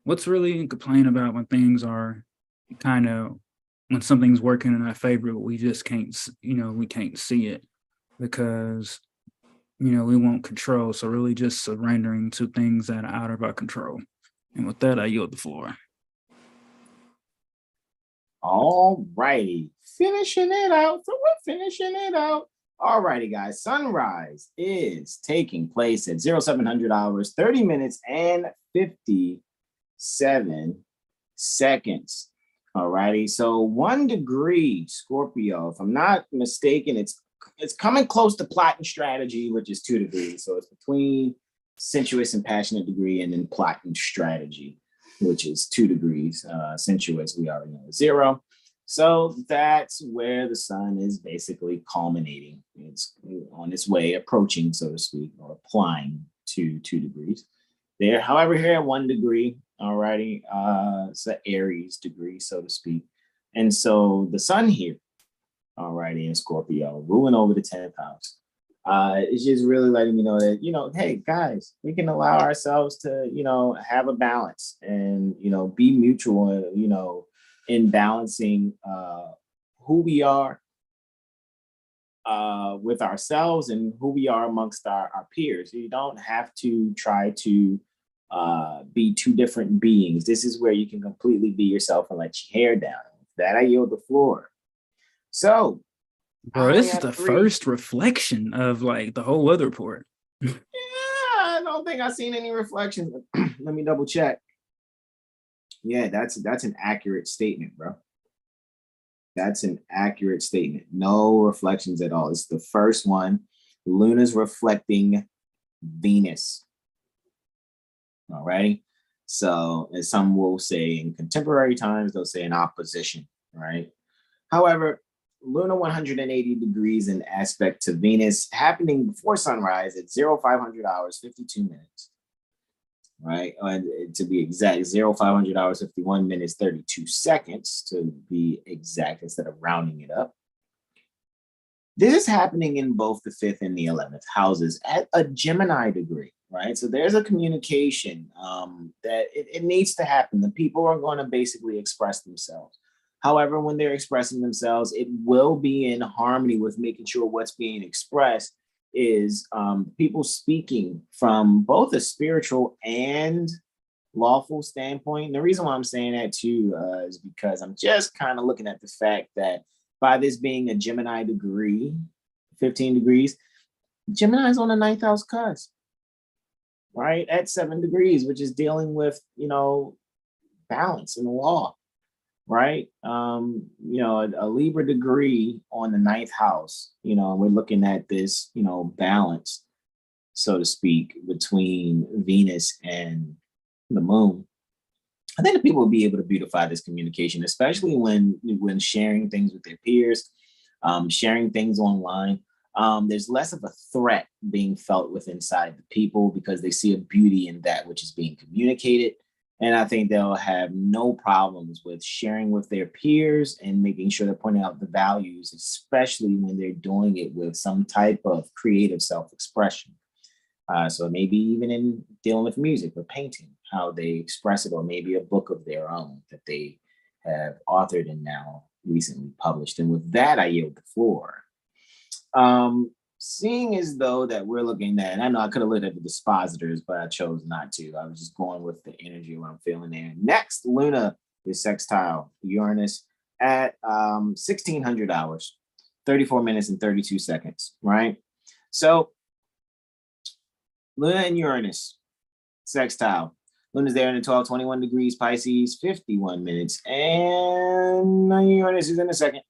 What's really to complain about when things are when something's working in our favor, but we just can't, we can't see it because, we want control. So really just surrendering to things that are out of our control. And with that, I yield the floor. All righty, finishing it out. So we're finishing it out. All righty, guys. Sunrise is taking place at 0700 hours, 30 minutes, and 57 seconds. All righty. So 1 degree Scorpio, if I'm not mistaken, it's coming close to plot and strategy, which is 2 degrees. So it's between sensuous and passionate degree, and then plot and strategy, which is 2 degrees. Sensuous, we already know, is 0. So that's where the sun is basically culminating. It's on its way, approaching, so to speak, or applying to 2 degrees. There, however, here at 1 degree, all righty, it's an Aries degree, so to speak. And so the sun here, all righty, in Scorpio, ruling over the 10th house, it's just really letting me know that, hey, guys, we can allow ourselves to, have a balance and, be mutual, in balancing who we are with ourselves and who we are amongst our peers. You don't have to try to be 2 different beings. This is where you can completely be yourself and let your hair down. With that, I yield the floor. So, bro, this is the first reflection of like the whole weather report. Yeah, I don't think I've seen any reflections. Let me double check. Yeah, that's an accurate statement, bro. That's an accurate statement. No reflections at all. It's the first one. Luna's reflecting Venus. All righty. So, as some will say in contemporary times, they'll say in opposition, right? However, Luna 180 degrees in aspect to Venus, happening before sunrise at 0500 hours, 52 minutes. Right, and to be exact, 0500 hours, 51 minutes, 32 seconds to be exact, instead of rounding it up. This is happening in both the 5th and the 11th houses at a Gemini degree, right? So there's a communication that it needs to happen. The people are going to basically express themselves. However, when they're expressing themselves, it will be in harmony with making sure what's being expressed is people speaking from both a spiritual and lawful standpoint. And the reason why I'm saying that too is because I'm just kind of looking at the fact that by this being a Gemini degree, 15 degrees, Gemini is on the 9th house cusp, right? At 7 degrees, which is dealing with, balance and law. Right? A Libra degree on the 9th house, we're looking at this, balance, so to speak, between Venus and the moon. I think the people will be able to beautify this communication, especially when sharing things with their peers, sharing things online. There's less of a threat being felt with inside the people because they see a beauty in that which is being communicated. And I think they'll have no problems with sharing with their peers and making sure they're pointing out the values, especially when they're doing it with some type of creative self-expression. So maybe even in dealing with music or painting, how they express it, or maybe a book of their own that they have authored and now recently published. And with that, I yield the floor. Seeing as though that we're looking at, and I know I could have looked at the dispositors, but I chose not to. I was just going with the energy of what I'm feeling there. Next, Luna is sextile Uranus at 1600 hours, 34 minutes and 32 seconds, right? So Luna and Uranus, sextile. Luna's there in the 1221 degrees Pisces, 51 minutes, and Uranus is in the second.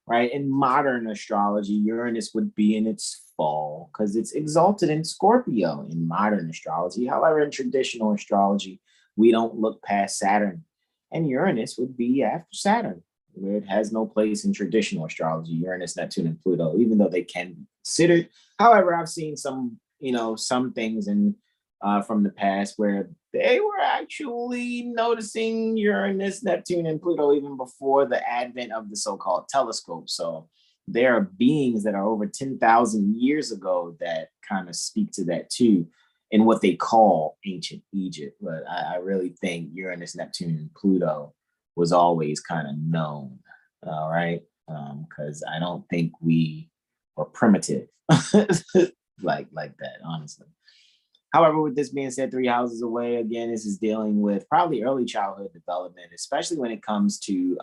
Right? In modern astrology, Uranus would be in its fall because it's exalted in Scorpio in modern astrology. However, in traditional astrology, we don't look past Saturn. And Uranus would be after Saturn, where it has no place in traditional astrology, Uranus, Neptune, and Pluto, even though they can be considered. However, I've seen some, some things from the past where they were actually noticing Uranus, Neptune, and Pluto even before the advent of the so-called telescope. So there are beings that are over 10,000 years ago that kind of speak to that too, in what they call ancient Egypt. But I really think Uranus, Neptune, and Pluto was always kind of known, all right? Because I don't think we were primitive like that, honestly. However, with this being said, 3 houses away, again, this is dealing with probably early childhood development, especially when it comes to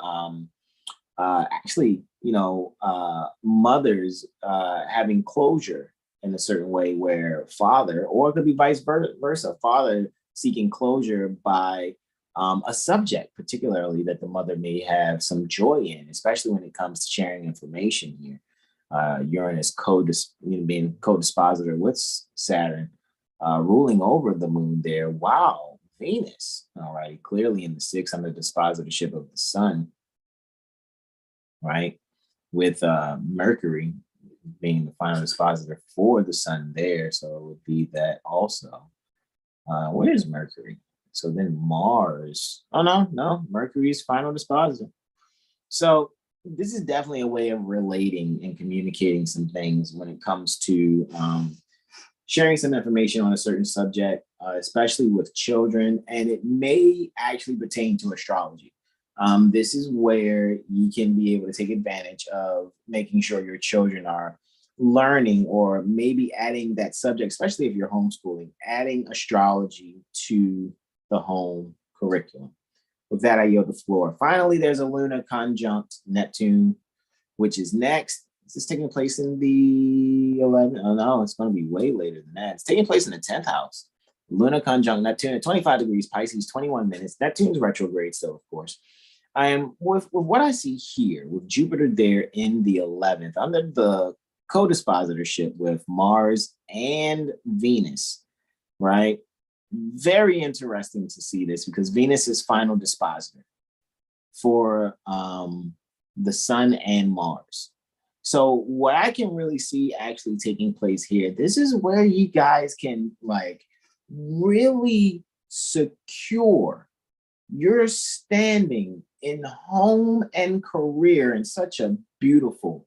mothers having closure in a certain way where father, or it could be vice versa, father seeking closure by a subject, particularly that the mother may have some joy in, especially when it comes to sharing information here. Uranus being co-dispositor with Saturn, ruling over the moon there. Wow, Venus, all right, clearly in the 6 under dispositorship of the sun, right, with Mercury being the final dispositor for the sun there, so it would be that also. Where's Mercury? So then Mars, no, Mercury's final dispositor. So this is definitely a way of relating and communicating some things when it comes to sharing some information on a certain subject, especially with children, and it may actually pertain to astrology. This is where you can be able to take advantage of making sure your children are learning, or maybe adding that subject, especially if you're homeschooling, adding astrology to the home curriculum. With that, I yield the floor. Finally, there's a Luna conjunct Neptune, which is next. Is this taking place in the 11th? Oh, no, it's going to be way later than that. It's taking place in the 10th house. Luna conjunct Neptune at 25 degrees Pisces, 21 minutes. Neptune's retrograde still, of course. I am with what I see here, with Jupiter there in the 11th, under the co-dispositorship with Mars and Venus, right? Very interesting to see this because Venus is final dispositor for the Sun and Mars. So what I can really see actually taking place here, this is where you guys can really secure your standing in home and career in such a beautiful,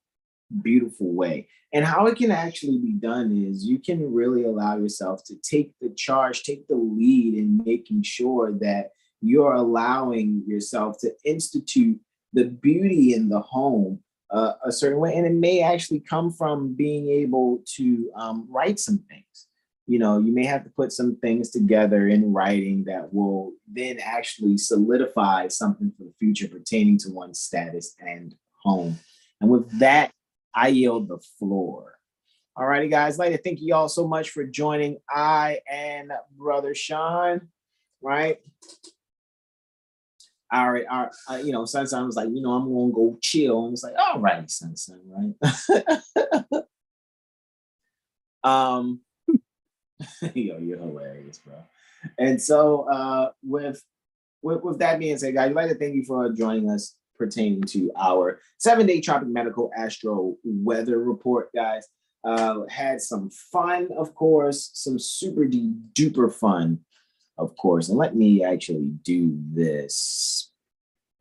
beautiful way. And how it can actually be done is you can really allow yourself to take the charge, take the lead in making sure that you're allowing yourself to institute the beauty in the home a certain way. And it may actually come from being able to write some things. You may have to put some things together in writing that will then actually solidify something for the future pertaining to one's status and home. And with that, I yield the floor. All righty, guys. I'd like to thank you all so much for joining I and Brother Sean, right? Our Sunshine was like, I'm gonna go chill. And it's like, all right, Sunshine, right? You're hilarious, bro. And so with that being said, guys, I'd like to thank you for joining us pertaining to our 7-day Tropic Medical Astro Weather Report, guys. Had some fun, of course, some super duper fun, of course. And let me actually do this,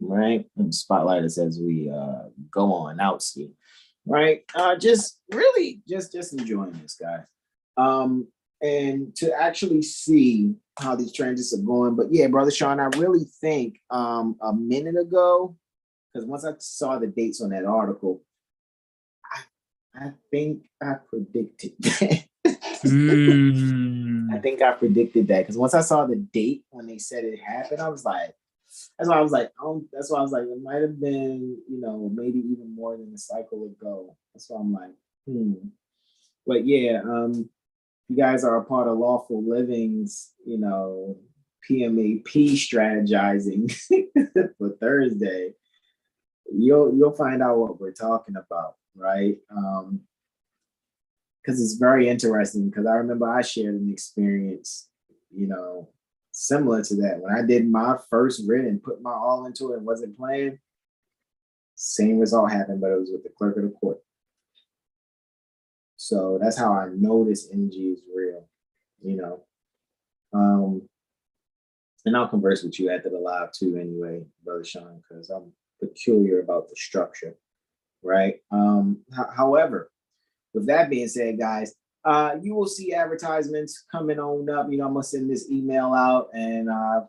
right? And spotlight us as we go on out, Steve. Right? Just really just enjoying this, guys. And to actually see how these transits are going. But yeah, Brother Sean, I really think a minute ago, because once I saw the dates on that article, I think I predicted that. I think I predicted that because once I saw the date when they said it happened, I was like, that's why I was like, it might have been, maybe even more than a cycle ago. That's why I'm like, But yeah, you guys are a part of Lawful Living's, PMAP strategizing for Thursday. You'll find out what we're talking about, right? Because it's very interesting. Because I remember I shared an experience, similar to that when I did my first read and put my all into it and wasn't playing. Same result happened, but it was with the clerk of the court. So that's how I know this energy is real, And I'll converse with you after the live too, anyway, Brother Sean, because I'm peculiar about the structure, right? However, with that being said, guys, you will see advertisements coming on up. I'm gonna send this email out, and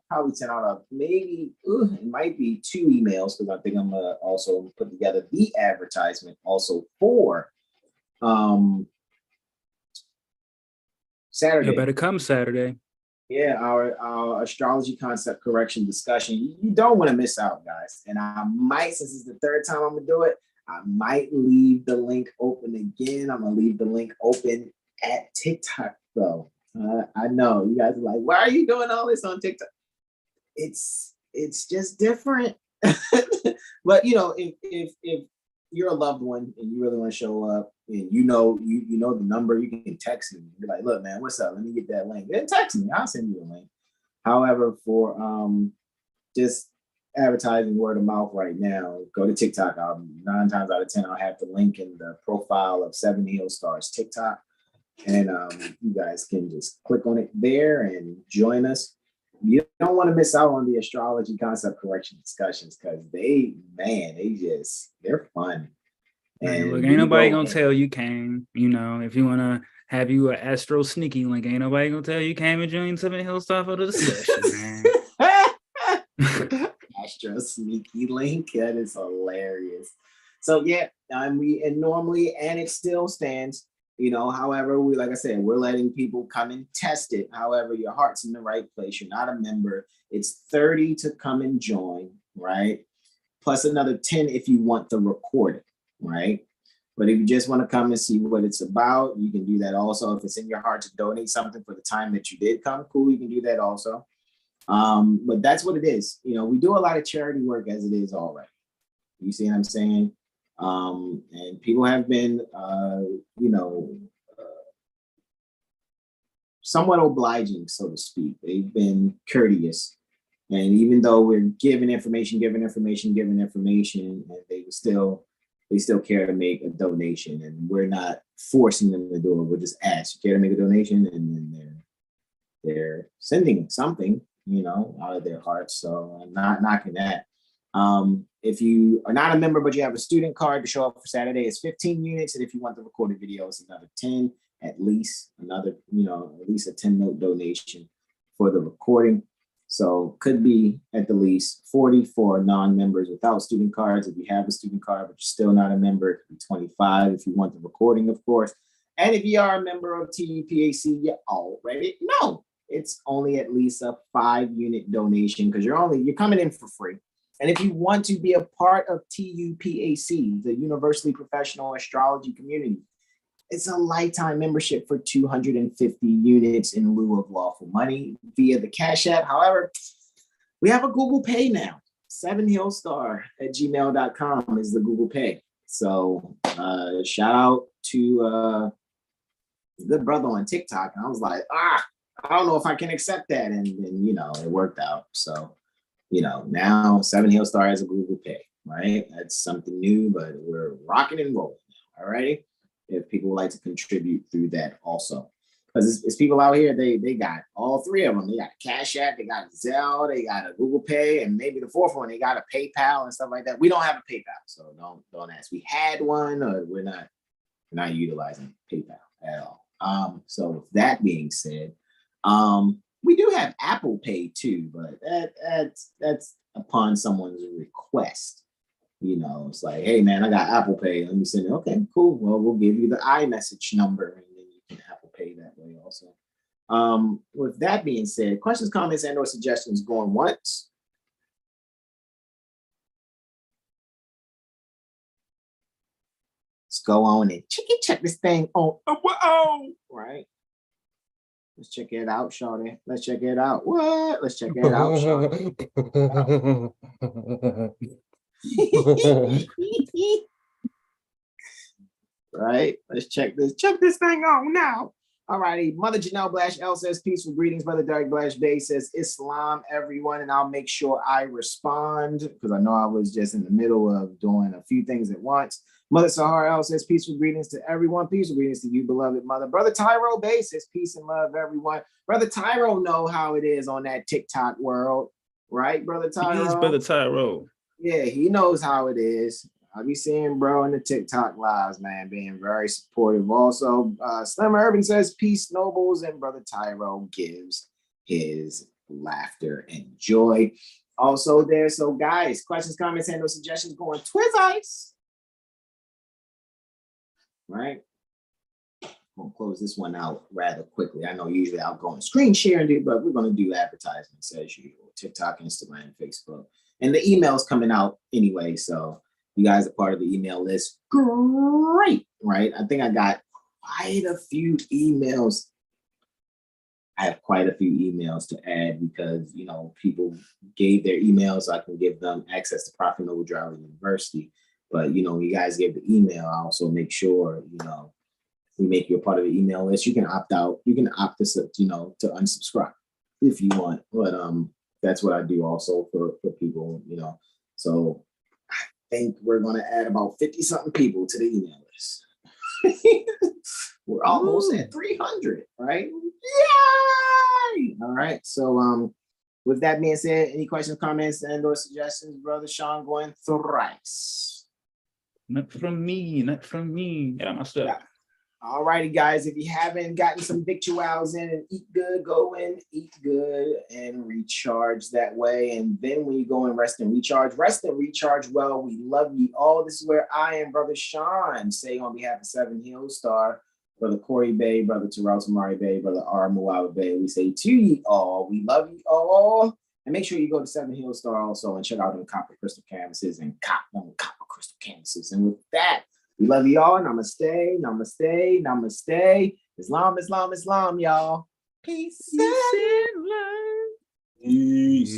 probably send out it might be 2 emails because I think I'm gonna also put together the advertisement also for Saturday. You better come Saturday. Yeah, our astrology concept correction discussion. You don't want to miss out, guys. And I might, since it's the 3rd time I'm gonna do it, I might leave the link open again. I'm gonna leave the link open at TikTok, though. I know you guys are like, why are you doing all this on TikTok? It's just different. But if you're a loved one and you really want to show up, and you know the number, you can text me. Be like, look, man, what's up? Let me get that link. Then text me. I'll send you a link. However, for just advertising word of mouth right now, go to TikTok. 9 times out of 10, I'll have the link in the profile of 7 Hill Stars TikTok. And you guys can just click on it there and join us. You don't want to miss out on the astrology concept correction discussions because they're fun. And look, ain't nobody gonna tell you came. If you wanna have you an Astro sneaky link, ain't nobody gonna tell you came and joined 7 Hill Star for the discussion, man. Astro sneaky link, that is hilarious. So yeah, normally it still stands. However, like I said, we're letting people come and test it. However, your heart's in the right place. You're not a member. It's $30 to come and join, right? Plus another $10 if you want the recording, right? But if you just want to come and see what it's about, you can do that also. If it's in your heart to donate something for the time that you did come, cool, you can do that also. But that's what it is. We do a lot of charity work as it is already. You see what I'm saying? And people have been, somewhat obliging, so to speak. They've been courteous. And even though we're giving information, and they still care to make a donation. And we're not forcing them to do it. We're just asked, you care to make a donation? And then they're sending something, out of their hearts. So I'm not knocking that. If you are not a member, but you have a student card to show up for Saturday, it's 15 units. And if you want the recorded video, it's another 10, at least a 10-note donation for the recording. So could be at the least 40 for non-members without student cards. If you have a student card, but you're still not a member, it could be 25 if you want the recording, of course. And if you are a member of TUPAC, you already know it's only at least a 5-unit donation because you're coming in for free. And if you want to be a part of TUPAC, the Universally Professional Astrology Community, it's a lifetime membership for 250 units in lieu of lawful money via the CashApp. However, we have a Google Pay now. 7hillstar@gmail.com is the Google Pay. So shout out to the good brother on TikTok. And I was like, I don't know if I can accept that. And it worked out. So, now 7 Hillstar has a Google Pay. right? That's something new, but we're rocking and rolling now. All righty. If people would like to contribute through that also. Because it's people out here, they got all three of them. They got a CashApp, they got a Zelle, they got a Google Pay, and maybe the fourth one, they got a PayPal and stuff like that. We don't have a PayPal, so don't ask. We had one, or we're not utilizing PayPal at all. So with that being said, we do have Apple Pay too, but that's upon someone's request. You know, it's like, hey man, I got Apple Pay. Let me send it. Okay, cool. Well, we'll give you the iMessage number, and then you can Apple Pay that way also. With that being said, questions, comments, and/or suggestions going once. Let's go on and check this thing on. Oh, right. Let's check it out, shawty. Let's check it out. What? Let's check it out, shawty. Right. Let's check this thing on now. All righty. Mother Janelle Blash L says peaceful greetings. Brother Derek Blash Bay says Islam, everyone, and I'll make sure I respond because I know I was just in the middle of doing a few things at once. Mother Sahara L says peaceful greetings to everyone. Peaceful greetings to you, beloved mother. Brother Tyro Bay says peace and love, everyone. Brother Tyro know how it is on that TikTok world, right, Brother Tyro? He's Brother Tyro. Yeah, he knows how it is. I be seeing bro in the TikTok lives, man, being very supportive. Also, Slimmer Urban says peace, nobles, and Brother Tyro gives his laughter and joy. Also there, so guys, questions, comments, and/or suggestions going Twiz right? I'm gonna close this one out rather quickly. I know usually I'll go and screen share and do, but we're gonna do advertisements as usual. TikTok, Instagram, Facebook, and the email's coming out anyway. So you guys are part of the email list. Great, right? I think I got quite a few emails. I have quite a few emails to add because, you know, people gave their emails so I can give them access to Prophet Noble Drought University. But, you know, when you guys give the email, I also make sure, you know, we make you a part of the email list. You can opt out. You can opt to, you know, to unsubscribe if you want. But that's what I do also for people, you know. So I think we're going to add about 50-something people to the email list. We're almost at 300, right? Yay! All right. So with that being said, any questions, comments, and/or suggestions, Brother Sean going thrice? Not from me. Get out my stuff. Yeah. All righty, guys. If you haven't gotten some victuals in and eat good, go in, eat good, and recharge that way. And then when you go and rest and recharge well. We love you all. This is where I am, Brother Sean, saying on behalf of Seven Hill Star, Brother Corey Bay, Brother Terrell Tamari Bay, Brother R. Muawa Bay, we say to ye all, we love you all. And make sure you go to Seven Hill Star also and check out them copper crystal canvases and copper crystal canvases. And with that, we love you all. Namaste, namaste, namaste. Islam, Islam, Islam, y'all. Peace and love. Peace.